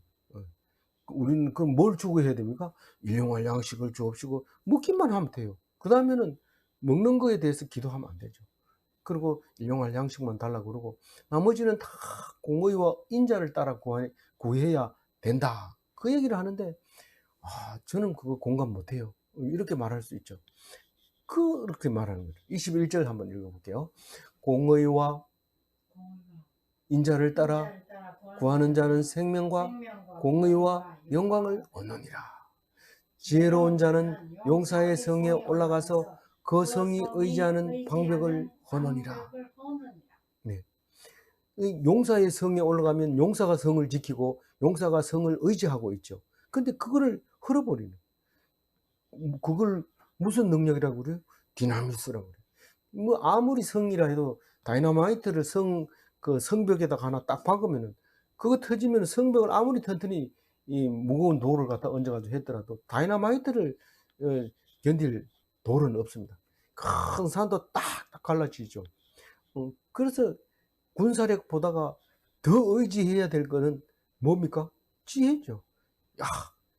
우리는 그럼 뭘 추구해야 됩니까? 일용할 양식을 주옵시고 먹기만 하면 돼요. 그 다음에는 먹는 거에 대해서 기도하면 안 되죠. 그리고 일용할 양식만 달라고 그러고 나머지는 다 공의와 인자를 따라 구해야 된다. 그 얘기를 하는데 저는 그거 공감 못해요. 이렇게 말할 수 있죠. 그렇게 말하는 거죠. 21절 한번 읽어볼게요. 공의와 인자를 따라 구하는 자는 생명과 공의와 영광을 얻느니라. 지혜로운 자는 용사의 성에 올라가서 그 성이 의지하는 방벽을 허느니라. 네. 용사의 성에 올라가면 용사가 성을 지키고 용사가 성을 의지하고 있죠. 근데 그거를 흘어버리는. 그걸 무슨 능력이라고 그래요? 디나미스라고 그래요. 뭐 아무리 성이라 해도 다이너마이트를 그 성벽에다가 하나 딱 박으면은 그거 터지면 성벽을 아무리 튼튼히 이 무거운 돌을 갖다 얹어가지고 했더라도 다이너마이트를 견딜 돌은 없습니다. 큰 산도 딱딱 갈라지죠. 그래서 군사력 보다가 더 의지해야 될 거는 뭡니까? 지혜죠. 야,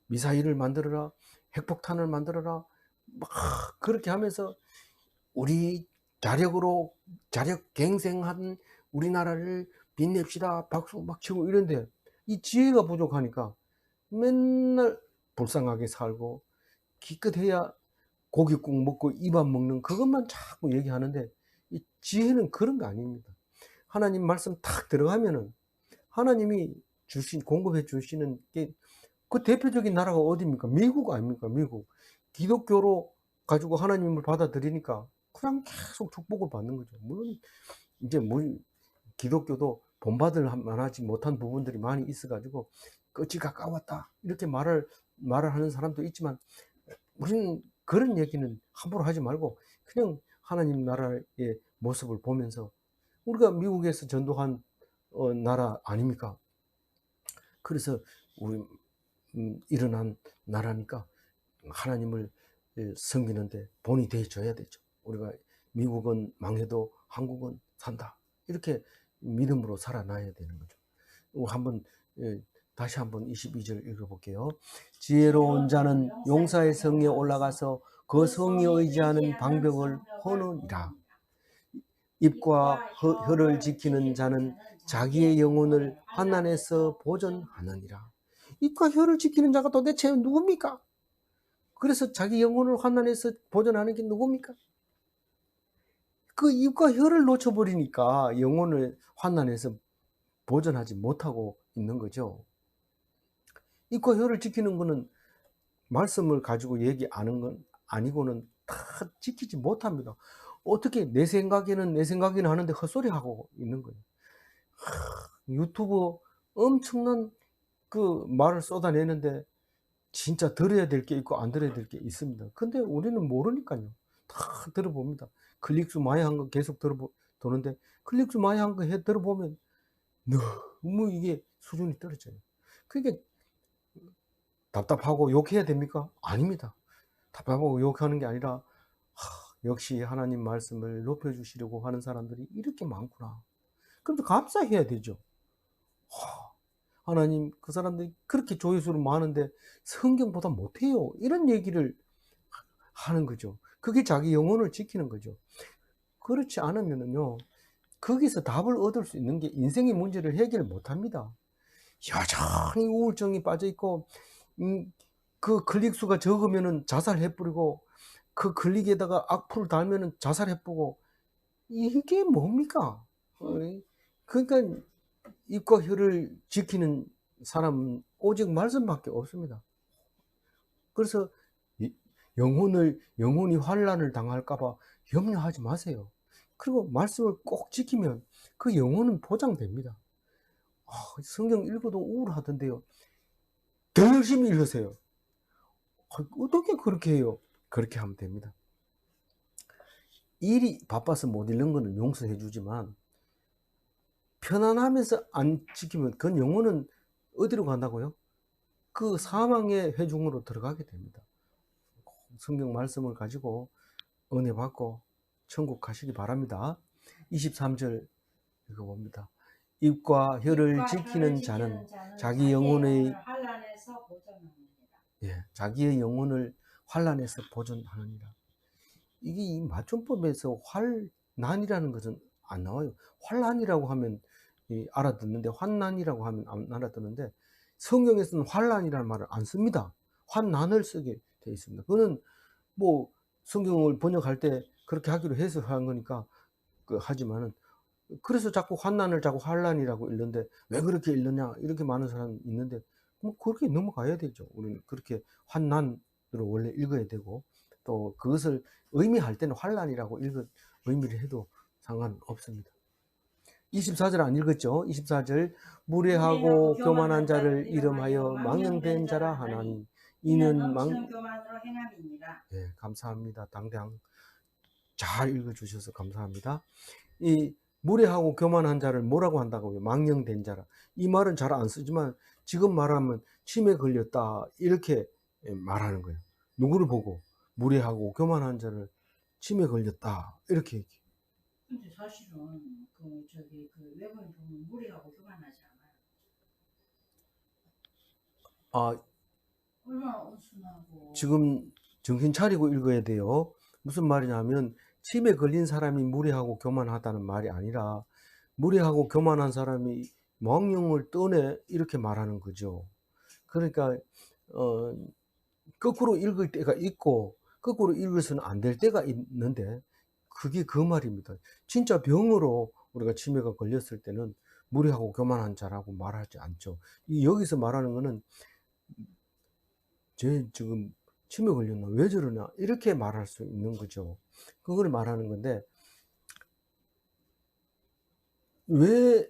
미사일을 만들어라, 핵폭탄을 만들어라, 막 그렇게 하면서 우리 자력 갱생한 우리나라를 빛냅시다 박수 막 치고 이런데 이 지혜가 부족하니까 맨날 불쌍하게 살고 기껏해야 고깃국 먹고 입안 먹는 그것만 자꾸 얘기하는데 이 지혜는 그런 거 아닙니다. 하나님 말씀 탁 들어가면은 하나님이 공급해 주시는 게 그 대표적인 나라가 어디입니까? 미국 아닙니까? 미국. 기독교로 가지고 하나님을 받아들이니까 그냥 계속 축복을 받는 거죠. 물론 이제 기독교도 본받을 만하지 못한 부분들이 많이 있어가지고 끝이 가까웠다 이렇게 말을 하는 사람도 있지만 우리는 그런 얘기는 함부로 하지 말고 그냥 하나님 나라의 모습을 보면서 우리가 미국에서 전도한 나라 아닙니까? 그래서 우리 일어난 나라니까 하나님을 섬기는데 본이 되어줘야 되죠. 우리가 미국은 망해도 한국은 산다. 이렇게 믿음으로 살아나야 되는 거죠. 한번 다시 한번 22절 읽어볼게요. 지혜로운 자는 용사의 성에 올라가서 그 성이 의지하는 방벽을 허느니라. 입과 혀를 지키는 자는 자기의 영혼을 환난에서 보존하느니라. 입과 혀를 지키는 자가 도대체 누굽니까? 그래서 자기 영혼을 환난에서 보존하는 게 누굽니까? 그 입과 혀를 놓쳐버리니까 영혼을 환난에서 보존하지 못하고 있는 거죠. 입과 혀를 지키는 거는 말씀을 가지고 얘기하는 건 아니고는 다 지키지 못합니다. 어떻게 내 생각에는 하는데 헛소리하고 있는 거예요. 유튜브 엄청난 그 말을 쏟아내는데 진짜 들어야 될 게 있고 안 들어야 될 게 있습니다. 근데 우리는 모르니까요. 다 들어봅니다. 클릭수 많이 한 거 계속 도는데 클릭수 많이 한 거 들어보면 너무 이게 수준이 떨어져요. 그게 답답하고 욕해야 됩니까? 아닙니다. 답답하고 욕하는 게 아니라 역시 하나님 말씀을 높여주시려고 하는 사람들이 이렇게 많구나. 그럼 감사해야 되죠. 하나님, 그 사람들이 그렇게 조회수는 많은데 성경보다 못해요. 이런 얘기를 하는 거죠. 그게 자기 영혼을 지키는 거죠. 그렇지 않으면요, 거기서 답을 얻을 수 있는 게 인생의 문제를 해결 못 합니다. 여전히 우울증이 빠져 있고, 그 클릭수가 적으면은 자살해버리고, 그 클릭에다가 악플을 달면은 자살해보고, 이게 뭡니까? 그러니까 입과 혀를 지키는 사람은 오직 말씀밖에 없습니다. 그래서 영혼이 환난을 당할까봐 염려하지 마세요. 그리고 말씀을 꼭 지키면 그 영혼은 보장됩니다. 성경 읽어도 우울하던데요. 더 열심히 읽으세요. 어떻게 그렇게 해요? 그렇게 하면 됩니다. 일이 바빠서 못 읽는 거는 용서해 주지만 편안하면서 안 지키면 그 영혼은 어디로 간다고요? 그 사망의 회중으로 들어가게 됩니다. 성경 말씀을 가지고 은혜 받고 천국 가시기 바랍니다. 23절 읽어봅니다. 입과 혀를 지키는 자는 자기 영혼의 환난에서 보존하느니라. 자기의 영혼을 환난에서 보존하느니라. 이게 이 맞춤법에서 환난이라는 것은 안 나와요. 환난이라고 하면 알아듣는데 환난이라고 하면 안 알아듣는데 성경에서는 환난이라는 말을 안 씁니다. 환난을 쓰게 돼 있습니다. 그거는 뭐 성경을 번역할 때 그렇게 하기로 해서 한 거니까 하지만은 그래서 자꾸 환난을 자꾸 환난이라고 읽는데 왜 그렇게 읽느냐 이렇게 많은 사람이 있는데 뭐 그렇게 넘어가야 되죠. 우리는 그렇게 환난으로 원래 읽어야 되고 또 그것을 의미할 때는 환난이라고 의미를 해도 상관없습니다. 24절 안 읽었죠? 24절 무례하고 교만한 자를 이름하여 망령된 자라 하나니 이는 넘치는 교만으로 행함이니라. 감사합니다. 당장 잘 읽어주셔서 감사합니다. 이 무례하고 교만한 자를 뭐라고 한다고요? 망령된 자라. 이 말은 잘 안 쓰지만 지금 말하면 치매 걸렸다 이렇게 말하는 거예요. 누구를 보고? 무례하고 교만한 자를 치매 걸렸다 이렇게 얘기해요. 근데 사실은 그 외국인 보면 무리하고 교만하지 않아요. 얼마나 온순하고. 지금 정신 차리고 읽어야 돼요. 무슨 말이냐면 치매 걸린 사람이 무례하고 교만하다는 말이 아니라 무례하고 교만한 사람이 망령을 떠내 이렇게 말하는 거죠. 그러니까 거꾸로 읽을 때가 있고 거꾸로 읽어서는 안 될 때가 있는데 그게 그 말입니다. 진짜 병으로 우리가 치매가 걸렸을 때는 무례하고 교만한 자라고 말하지 않죠. 여기서 말하는 거는 쟤 지금 치매 걸렸나? 왜 저러나? 이렇게 말할 수 있는 거죠. 그걸 말하는 건데 왜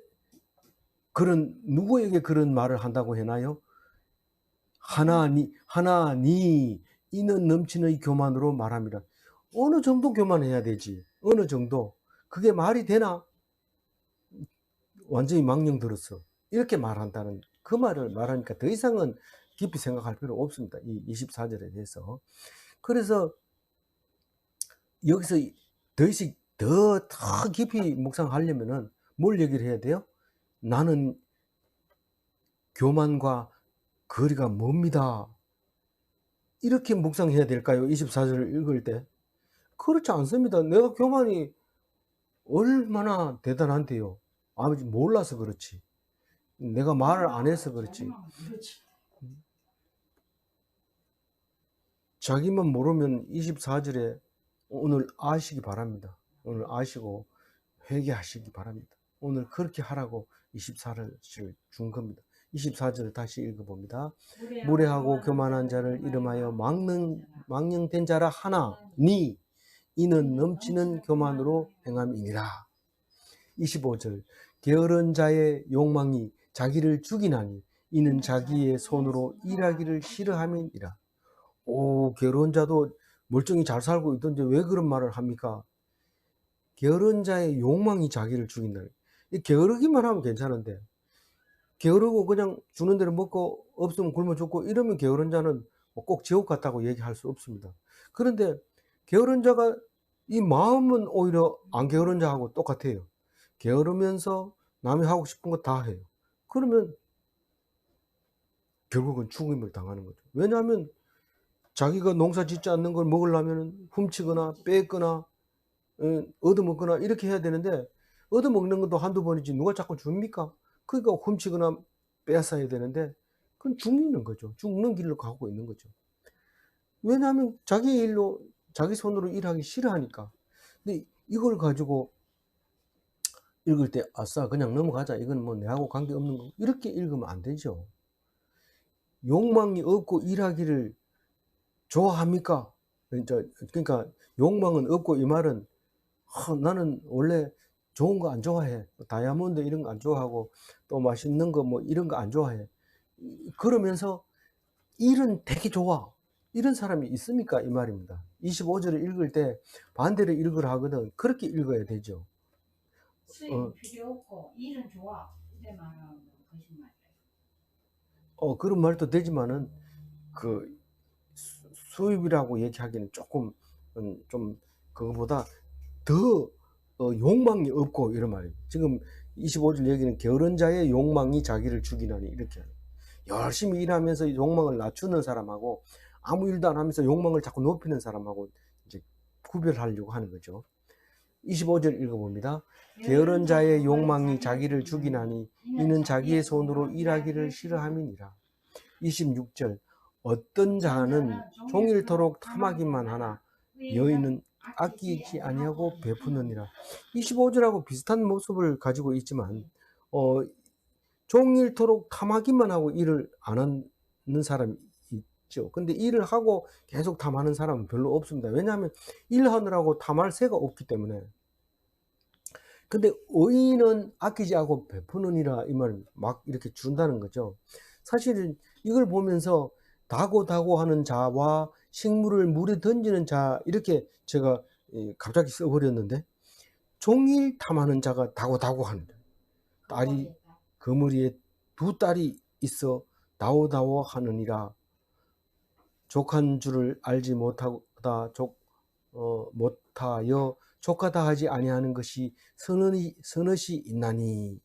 누구에게 그런 말을 한다고 해나요? 하나니 이는 넘치는 교만으로 말합니다. 어느 정도 교만해야 되지? 어느 정도? 그게 말이 되나? 완전히 망령 들었어. 이렇게 말한다는 그 말을 말하니까 더 이상은 깊이 생각할 필요 없습니다. 이 24절에 대해서. 그래서 여기서 더 깊이 묵상하려면은 뭘 얘기를 해야 돼요? 나는 교만과 거리가 멉니다. 이렇게 묵상해야 될까요? 24절을 읽을 때. 그렇지 않습니다. 내가 교만이 얼마나 대단한데요. 아버지 몰라서 그렇지. 내가 말을 안 해서 그렇지. 자기만 모르면 24절에 오늘 아시기 바랍니다. 오늘 아시고 회개하시기 바랍니다. 오늘 그렇게 하라고 24절을 준 겁니다. 24절을 다시 읽어봅니다. 무례하고 교만한 자를 이름하여 망령된 자라 하나니 이는 넘치는 교만으로 행함이니라. 25절 게으른 자의 욕망이 자기를 죽이나니 이는 자기의 손으로 일하기를 싫어함이니라. 오, 게으른 자도 멀쩡히 잘 살고 있던데 왜 그런 말을 합니까? 게으른 자의 욕망이 자기를 죽인다. 게으르기만 하면 괜찮은데 게으르고 그냥 주는 대로 먹고 없으면 굶어 죽고 이러면 게으른 자는 꼭 지옥 같다고 얘기할 수 없습니다. 그런데 게으른 자가 이 마음은 오히려 안 게으른 자하고 똑같아요. 게으르면서 남이 하고 싶은 거 다 해요. 그러면 결국은 죽임을 당하는 거죠. 왜냐하면 자기가 농사 짓지 않는 걸 먹으려면 훔치거나 뺏거나 얻어먹거나 이렇게 해야 되는데 얻어먹는 것도 한두 번이지 누가 자꾸 줍니까? 그러니까 훔치거나 빼앗아야 되는데 그건 죽는 거죠. 죽는 길로 가고 있는 거죠. 왜냐하면 자기 일로 자기 손으로 일하기 싫어하니까. 근데 이걸 가지고 읽을 때 아싸 그냥 넘어가자. 이건 뭐 내하고 관계없는 거. 이렇게 읽으면 안 되죠. 욕망이 없고 일하기를 좋아합니까? 그러니까 욕망은 없고 이 말은 나는 원래 좋은 거 안 좋아해. 다이아몬드 이런 거 안 좋아하고 또 맛있는 거 뭐 이런 거 안 좋아해. 그러면서 일은 되게 좋아. 이런 사람이 있습니까? 이 말입니다. 25절을 읽을 때 반대로 읽으라 하거든. 그렇게 읽어야 되죠. 수입 필요 없고 일은 좋아. 이래 말하면 거짓말이에요. 그런 말도 되지만은 그 수입이라고 얘기하기는 조금 좀 그거보다 더 욕망이 없고 이런 말이에요. 지금 25절 얘기는 게으른 자의 욕망이 자기를 죽이나니 이렇게 열심히 일하면서 욕망을 낮추는 사람하고 아무 일도 안 하면서 욕망을 자꾸 높이는 사람하고 이제 구별하려고 하는 거죠. 25절 읽어봅니다. 게으른 자의 욕망이 자기를 죽이나니 이는 자기의 손으로 일하기를 싫어함이니라. 26절 어떤 자는 종일토록 탐하기만 하나 여인은 아끼지 아니하고 베푸느니라. 25절하고 비슷한 모습을 가지고 있지만 종일토록 탐하기만 하고 일을 안 하는 사람이 있죠. 근데 일을 하고 계속 탐하는 사람은 별로 없습니다. 왜냐하면 일하느라고 탐할 새가 없기 때문에. 근데 의인은 아끼지 않고 베푸느니라 이 말 막 이렇게 준다는 거죠. 사실 이걸 보면서 다고 하는 자와 식물을 물에 던지는 자 이렇게 제가 갑자기 써버렸는데 종일 탐하는 자가 다고 하는 딸이 그물이에 두 딸이 있어 다오 하느니라. 족한 줄을 알지 못하여 족하다 하지 아니하는 것이 서넛이 있나니.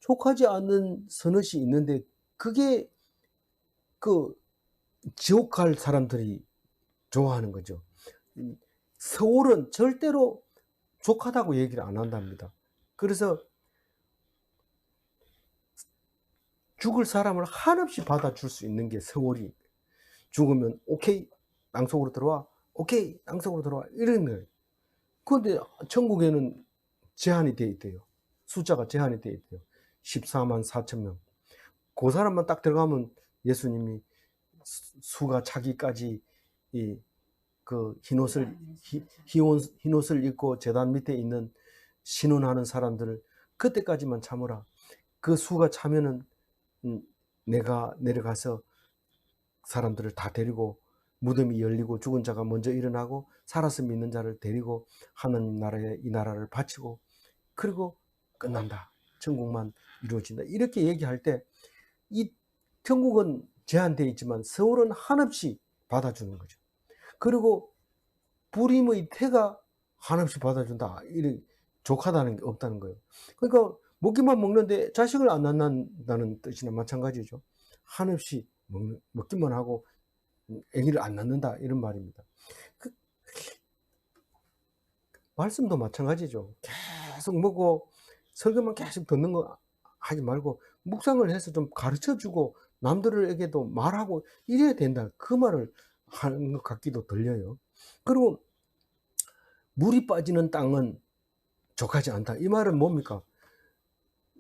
족하지 않는 서넛이 있는데 그게 그 지옥 갈 사람들이 좋아하는 거죠. 서울은 절대로 족하다고 얘기를 안 한답니다. 그래서 죽을 사람을 한없이 받아줄 수 있는 게 서울이. 죽으면 오케이 땅속으로 들어와, 오케이 땅속으로 들어와 이런 거예요. 그런데 천국에는 제한이 돼 있대요. 숫자가 제한이 돼 있대요. 14만 4천 명. 그 사람만 딱 들어가면 예수님이 수가 차기까지 그 흰 옷을 입고 제단 밑에 있는 신원하는 사람들을 그때까지만 참으라. 그 수가 차면은 내가 내려가서 사람들을 다 데리고 무덤이 열리고 죽은 자가 먼저 일어나고 살아서 믿는 자를 데리고 하나님 나라에 이 나라를 바치고 그리고 끝난다. 천국만 이루어진다. 이렇게 얘기할 때 이 천국은 제한되어 있지만 서울은 한없이 받아주는 거죠. 그리고 불임의 태가 한없이 받아준다. 이렇게 족하다는 게 없다는 거예요. 그러니까 먹기만 먹는데 자식을 안 낳는다는 뜻이나 마찬가지죠. 한없이 먹기만 하고 아기를 안 낳는다 이런 말입니다. 그 말씀도 마찬가지죠. 계속 먹고 설교만 계속 듣는 거 하지 말고 묵상을 해서 좀 가르쳐 주고 남들에게도 말하고 이래야 된다. 그 말을 하는 것 같기도 들려요. 그리고 물이 빠지는 땅은 족하지 않다. 이 말은 뭡니까?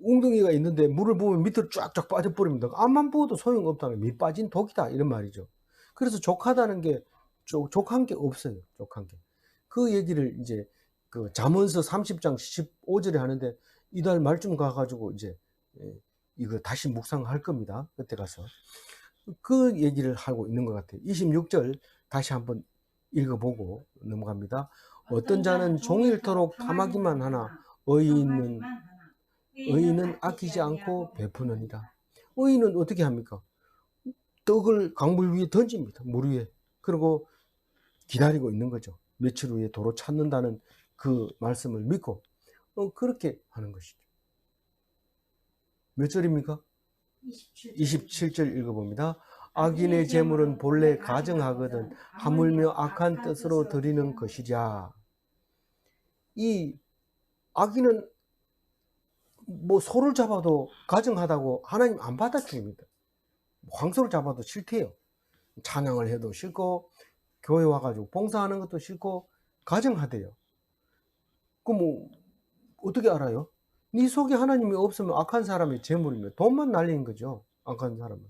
웅덩이가 있는데 물을 부으면 밑으로 쫙쫙 빠져버립니다. 앞만 부어도 소용없다는 밑 빠진 독이다 이런 말이죠. 그래서 족하다는 게 족한 게 없어요. 족한 게. 그 얘기를 이제 그 잠언서 30장 15절에 하는데 이달 말쯤 가가지고 이제 이거 다시 묵상할 겁니다. 그때 가서 그 얘기를 하고 있는 것 같아요. 26절 다시 한번 읽어보고 넘어갑니다. 어떤 자는 종일토록 탐하기만 하나 의인은 아끼지 않고 베푸느니라. 의인은 어떻게 합니까? 떡을 강물 위에 던집니다. 물 위에. 그리고 기다리고 있는 거죠. 며칠 후에 도로 찾는다는 그 말씀을 믿고 그렇게 하는 것이죠. 몇 절입니까? 27절 읽어봅니다. 악인의 재물은 본래 가증하거든 하물며 악한 뜻으로 드리는 것이랴. 이 악인은 뭐 소를 잡아도 가증하다고 하나님 안 받아줍니다. 황소를 잡아도 싫대요. 찬양을 해도 싫고 교회 와가지고 봉사하는 것도 싫고 가증하대요. 그럼 뭐 어떻게 알아요? 네 속에 하나님이 없으면 악한 사람의 재물이며 돈만 날리는 거죠. 악한 사람은.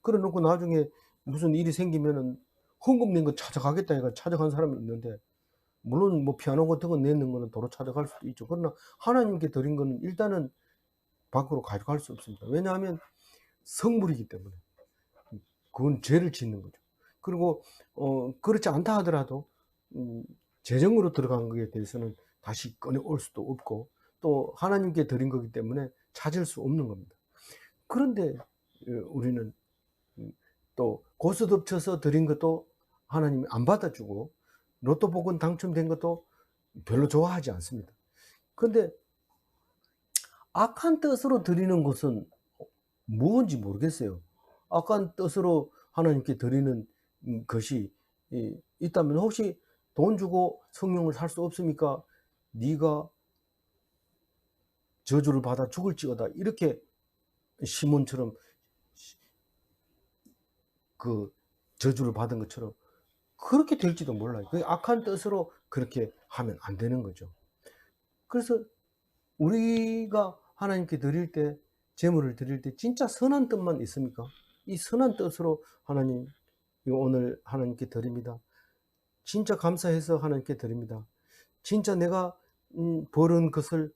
그래 놓고 나중에 무슨 일이 생기면은 헌금 낸 거 찾아가겠다 해가 찾아간 사람이 있는데 물론 뭐 피아노 같은 거 내는 거는 도로 찾아갈 수도 있죠. 그러나 하나님께 드린 거는 일단은 밖으로 가져갈 수 없습니다. 왜냐하면 성물이기 때문에 그건 죄를 짓는 거죠. 그리고 그렇지 않다 하더라도 재정으로 들어간 것에 대해서는 다시 꺼내올 수도 없고 또 하나님께 드린 거기 때문에 찾을 수 없는 겁니다. 그런데 우리는 또 고스 덮쳐서 드린 것도 하나님이 안 받아주고 로또 복권 당첨된 것도 별로 좋아하지 않습니다. 그런데 악한 뜻으로 드리는 것은 뭔지 모르겠어요. 악한 뜻으로 하나님께 드리는 것이 있다면 혹시 돈 주고 성령을 살 수 없습니까? 네가 저주를 받아 죽을지어다 이렇게 시몬처럼 그 저주를 받은 것처럼 그렇게 될지도 몰라요. 그 악한 뜻으로 그렇게 하면 안 되는 거죠. 그래서 우리가 하나님께 드릴 때 제물을 드릴 때 진짜 선한 뜻만 있습니까? 이 선한 뜻으로 하나님 오늘 하나님께 드립니다. 진짜 감사해서 하나님께 드립니다. 진짜 내가 벌은 것을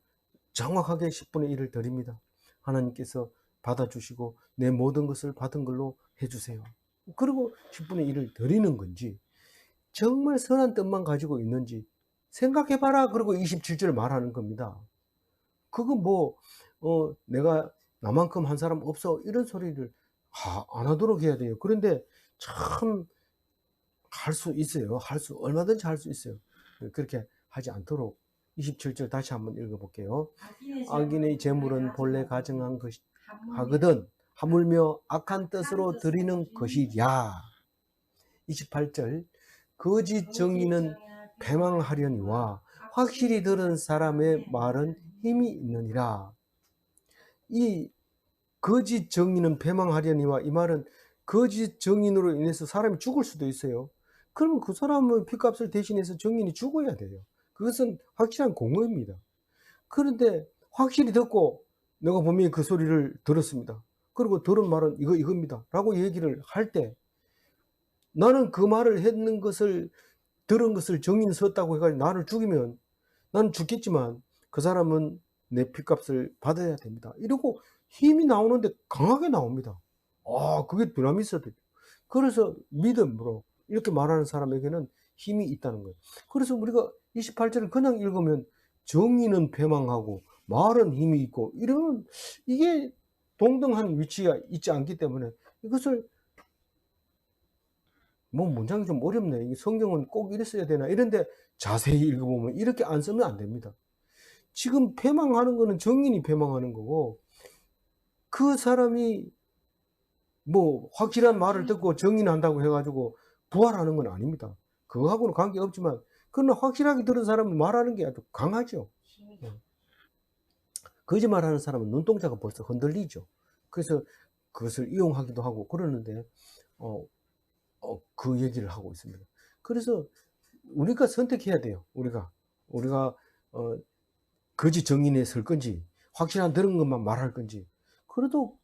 정확하게 10분의 1을 드립니다. 하나님께서 받아주시고 내 모든 것을 받은 걸로 해주세요. 그리고 10분의 1을 드리는 건지 정말 선한 뜻만 가지고 있는지 생각해봐라. 그리고 27절 말하는 겁니다. 그거 뭐 내가 나만큼 한 사람 없어 이런 소리를 안 하도록 해야 돼요. 그런데 참 할 수 있어요. 얼마든지 할 수 있어요. 그렇게 하지 않도록 27절 다시 한번 읽어볼게요. 악인의 재물은 본래 가증한 것이 하거든 하물며 악한 뜻으로 드리는 것이랴. 28절 거짓 정의는 패망하려니와 확실히 들은 사람의 말은 힘이 있느니라. 이 거짓 정의는 패망하려니와 이 말은 거짓 정인으로 인해서 사람이 죽을 수도 있어요. 그러면 그 사람은 핏값을 대신해서 정인이 죽어야 돼요. 그것은 확실한 공허입니다. 그런데 확실히 듣고 내가 분명히 그 소리를 들었습니다. 그리고 들은 말은 이겁니다. 라고 얘기를 할 때 나는 그 말을 했는 것을 들은 것을 정인 썼다고 해가지고 나를 죽이면 나는 죽겠지만 그 사람은 내 핏값을 받아야 됩니다. 이러고 힘이 나오는데 강하게 나옵니다. 그게 두나미스다. 그래서 믿음으로 이렇게 말하는 사람에게는 힘이 있다는 거예요. 그래서 우리가 28절을 그냥 읽으면 정의는 패망하고 말은 힘이 있고 이러면 이게 동등한 위치가 있지 않기 때문에 이것을 뭐 문장이 좀 어렵네. 성경은 꼭 이랬어야 되나 이런데 자세히 읽어보면 이렇게 안 쓰면 안 됩니다. 지금 패망하는 거는 정인이 패망하는 거고, 그 사람이 뭐 확실한 말을 듣고 정인한다고 해가지고 부활하는 건 아닙니다. 그거하고는 관계없지만, 그러나 확실하게 들은 사람은 말하는 게 아주 강하죠. 거짓말하는 사람은 눈동자가 벌써 흔들리죠. 그래서 그것을 이용하기도 하고 그러는데, 그 얘기를 하고 있습니다. 그래서 우리가 선택해야 돼요. 우리가 거짓 정인에 설 건지, 확실한 들은 것만 말할 건지. 그래도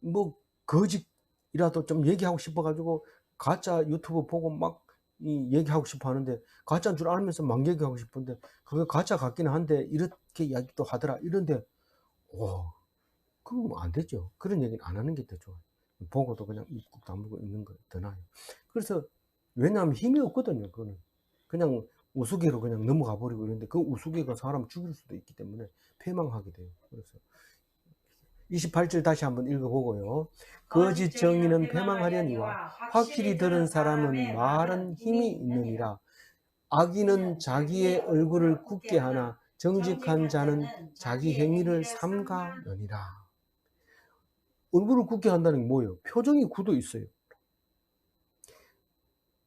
뭐 거짓이라도 좀 얘기하고 싶어가지고 가짜 유튜브 보고 막 얘기하고 싶어 하는데, 가짜인 줄 알면서 막 얘기하고 싶은데 그게 가짜 같기는 한데 이렇게 이야기도 하더라 이런데, 그건 뭐 안 되죠. 그런 얘기는 안 하는 게 더 좋아요. 보고도 그냥 입국 다물고 있는 거 더 나아요. 그래서 왜냐하면 힘이 없거든요. 그거는 그냥 우스개로 그냥 넘어가 버리고 이런데, 그 우스개가 사람 죽일 수도 있기 때문에 패망하게 돼요. 그래서 28절 다시 한번 읽어보고요. 거짓 정의는 패망하려니와 확실히 들은 사람은 말은 힘이 있느니라. 악인은 자기의 얼굴을 굳게 하나 정직한 자는 자기 행위를 삼가느니라. 얼굴을 굳게 한다는 게 뭐예요? 표정이 굳어 있어요.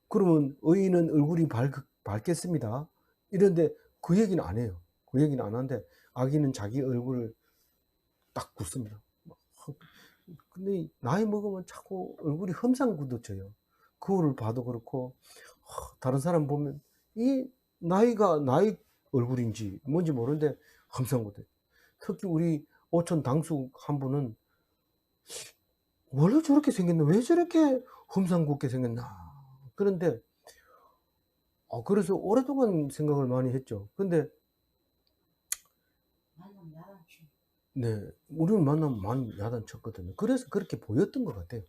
그러면 의인은 얼굴이 밝겠습니다. 이런데 그 얘기는 안 해요. 그 얘기는 안 하는데, 악인은 자기 얼굴을 딱 굳습니다. 근데 나이 먹으면 자꾸 얼굴이 험상 굳어져요. 거울을 봐도 그렇고, 다른 사람 보면 이 나이가 나이 얼굴인지 뭔지 모르는데 험상 굳어요. 특히 우리 오촌 당숙 한 분은 원래 저렇게 생겼나? 왜 저렇게 험상궂게 생겼나? 그런데 그래서 오랫동안 생각을 많이 했죠. 근데 네, 우리를 만나면 많이 야단쳤거든요. 그래서 그렇게 보였던 것 같아요.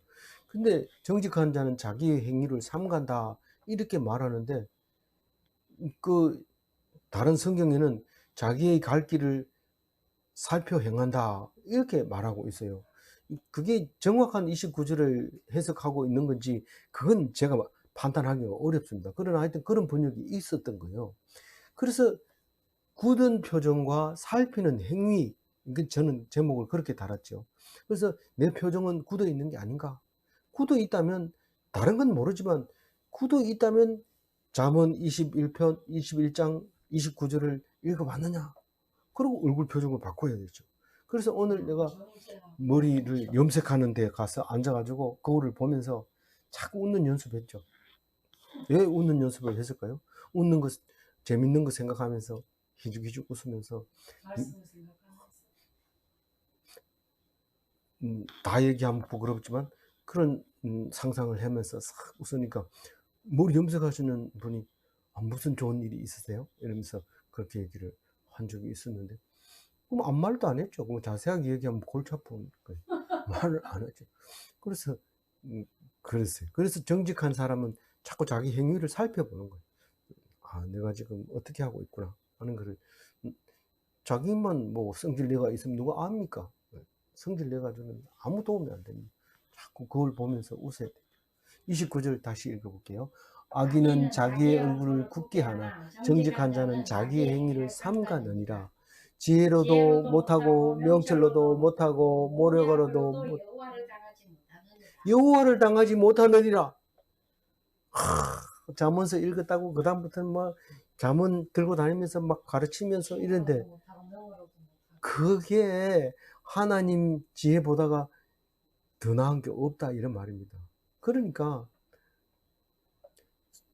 근데 정직한 자는 자기의 행위를 삼간다 이렇게 말하는데, 그 다른 성경에는 자기의 갈 길을 살펴 행한다 이렇게 말하고 있어요. 그게 정확한 29절을 해석하고 있는 건지 그건 제가 판단하기가 어렵습니다. 그러나 하여튼 그런 번역이 있었던 거예요. 그래서 굳은 표정과 살피는 행위, 저는 제목을 그렇게 달았죠. 그래서 내 표정은 굳어 있는 게 아닌가? 굳어 있다면, 다른 건 모르지만 굳어 있다면 잠언 21편 21장 29절을 읽어봤느냐? 그리고 얼굴 표정을 바꿔야 되죠. 그래서 오늘 내가 머리를 염색하는 데 가서 앉아가지고 거울을 보면서 자꾸 웃는 연습했죠. 왜 웃는 연습을 했을까요? 웃는 거, 재밌는 거 생각하면서 희죽희죽 웃으면서, 다 얘기하면 부끄럽지만 그런 상상을 하면서 싹 웃으니까, 머리 염색하시는 분이 무슨 좋은 일이 있으세요? 이러면서 그렇게 얘기를 한 적이 있었는데, 그럼 아무 말도 안 했죠. 그럼 자세하게 얘기하면 골치 아픈 거예요. 말을 안 하죠. 그래서 그랬어요. 그래서 정직한 사람은 자꾸 자기 행위를 살펴보는 거예요. 내가 지금 어떻게 하고 있구나 하는 거를. 자기만 뭐 성질내가 있으면 누가 압니까? 성질내가 주는 아무 도움이 안 됩니다. 자꾸 그걸 보면서 웃어야 돼요. 29절 다시 읽어볼게요. 악인은 자기의 얼굴을 굳게 하나 정직한 자는 자기의 행위를 삼가느니라. 지혜로도 못하고 명철로도 못하고 모략으로도 여호와를 당하지 못하느니라. 잠언서 읽었다고 그 다음부터는 막 잠언 들고 다니면서 막 가르치면서 이런데, 그게 하나님 지혜 보다가 더 나은 게 없다 이런 말입니다. 그러니까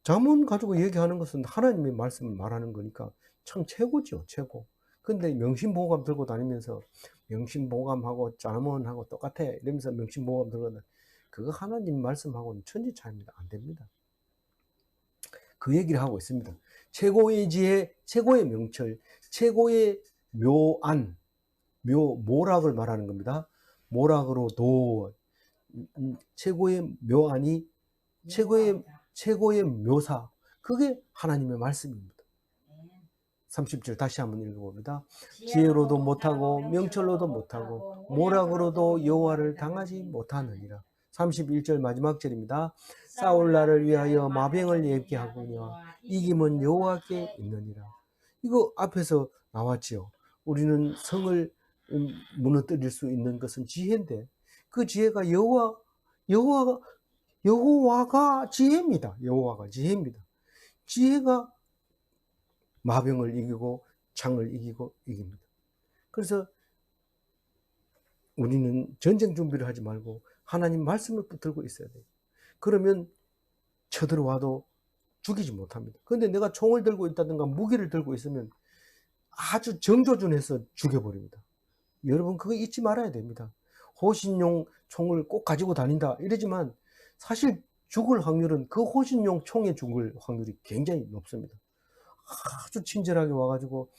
잠언 가지고 얘기하는 것은 하나님의 말씀을 말하는 거니까 참 최고죠, 최고. 근데 명심보감 들고 다니면서 명심보감하고 잠언하고 똑같아 이러면서 명심보감 들고 다니면서, 그거 하나님 말씀하고는 천지 차이입니다. 안 됩니다. 그 얘기를 하고 있습니다. 최고의 지혜, 최고의 명철, 최고의 묘안, 모락을 말하는 겁니다. 모락으로도 최고의 묘안이 최고의 묘사, 그게 하나님의 말씀입니다. 30절 다시 한번 읽어봅니다. 지혜로도 못하고 명철로도 못하고 모락으로도 여호와를 당하지 못하느니라. 31절 마지막 절입니다. 싸울 날을 위하여 마병을 예비게 하거니와 이김은 여호와께 있느니라. 이거 앞에서 나왔지요. 우리는 성을 무너뜨릴 수 있는 것은 지혜인데 그 지혜가 여호와가 지혜입니다. 여호와가 지혜입니다. 지혜가 마병을 이기고 창을 이기고 이깁니다. 그래서 우리는 전쟁 준비를 하지 말고 하나님 말씀을 붙들고 있어야 돼요. 그러면 쳐들어와도 죽이지 못합니다. 그런데 내가 총을 들고 있다든가 무기를 들고 있으면 아주 정조준해서 죽여버립니다. 여러분 그거 잊지 말아야 됩니다. 호신용 총을 꼭 가지고 다닌다 이러지만 사실 죽을 확률은 그 호신용 총에 죽을 확률이 굉장히 높습니다. 아주 친절하게 와가지고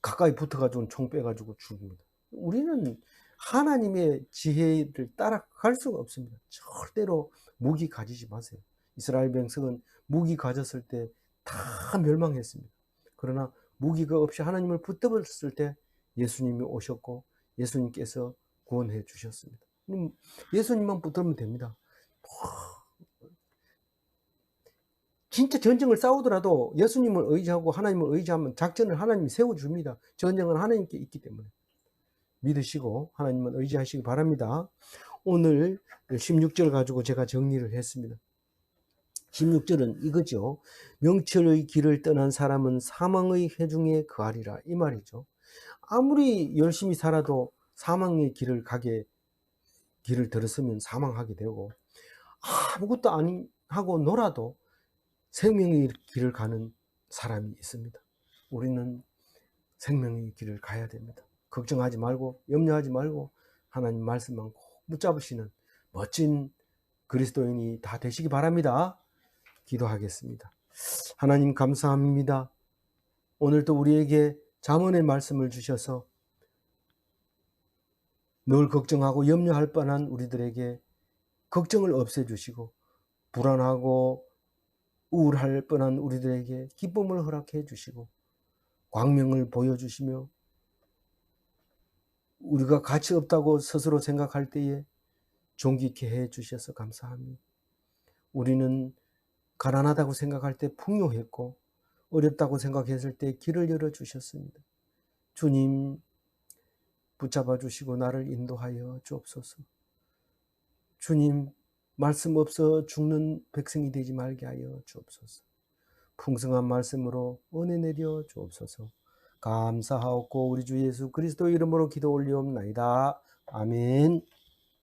가까이 붙어가지고 총 빼가지고 죽입니다. 우리는 하나님의 지혜를 따라갈 수가 없습니다. 절대로 무기 가지지 마세요. 이스라엘 백성은 무기 가졌을 때 다 멸망했습니다. 그러나 무기가 없이 하나님을 붙들었을 때 예수님이 오셨고 예수님께서 구원해 주셨습니다. 예수님만 붙들면 됩니다. 진짜 전쟁을 싸우더라도 예수님을 의지하고 하나님을 의지하면 작전을 하나님이 세워줍니다. 전쟁은 하나님께 있기 때문에 믿으시고 하나님을 의지하시기 바랍니다. 오늘 16절 가지고 제가 정리를 했습니다. 16절은 이거죠. 명철의 길을 떠난 사람은 사망의 회중에 거하리라 이 말이죠. 아무리 열심히 살아도 사망의 길을 들었으면 사망하게 되고 아무것도 안 하고 놀아도 생명의 길을 가는 사람이 있습니다. 우리는 생명의 길을 가야 됩니다. 걱정하지 말고 염려하지 말고 하나님 말씀만 꼭 붙잡으시는 멋진 그리스도인이 다 되시기 바랍니다. 기도하겠습니다. 하나님 감사합니다. 오늘도 우리에게 잠언의 말씀을 주셔서 늘 걱정하고 염려할 뻔한 우리들에게 걱정을 없애주시고 불안하고 우울할 뻔한 우리들에게 기쁨을 허락해 주시고 광명을 보여주시며 우리가 가치 없다고 스스로 생각할 때에 존귀케 해 주셔서 감사합니다. 우리는 가난하다고 생각할 때 풍요했고 어렵다고 생각했을 때 길을 열어주셨습니다. 주님 붙잡아 주시고 나를 인도하여 주옵소서. 주님 말씀 없어 죽는 백성이 되지 말게 하여 주옵소서. 풍성한 말씀으로 은혜 내려 주옵소서. 감사하옵고 우리 주 예수 그리스도 이름으로 기도 올리옵나이다. 아멘.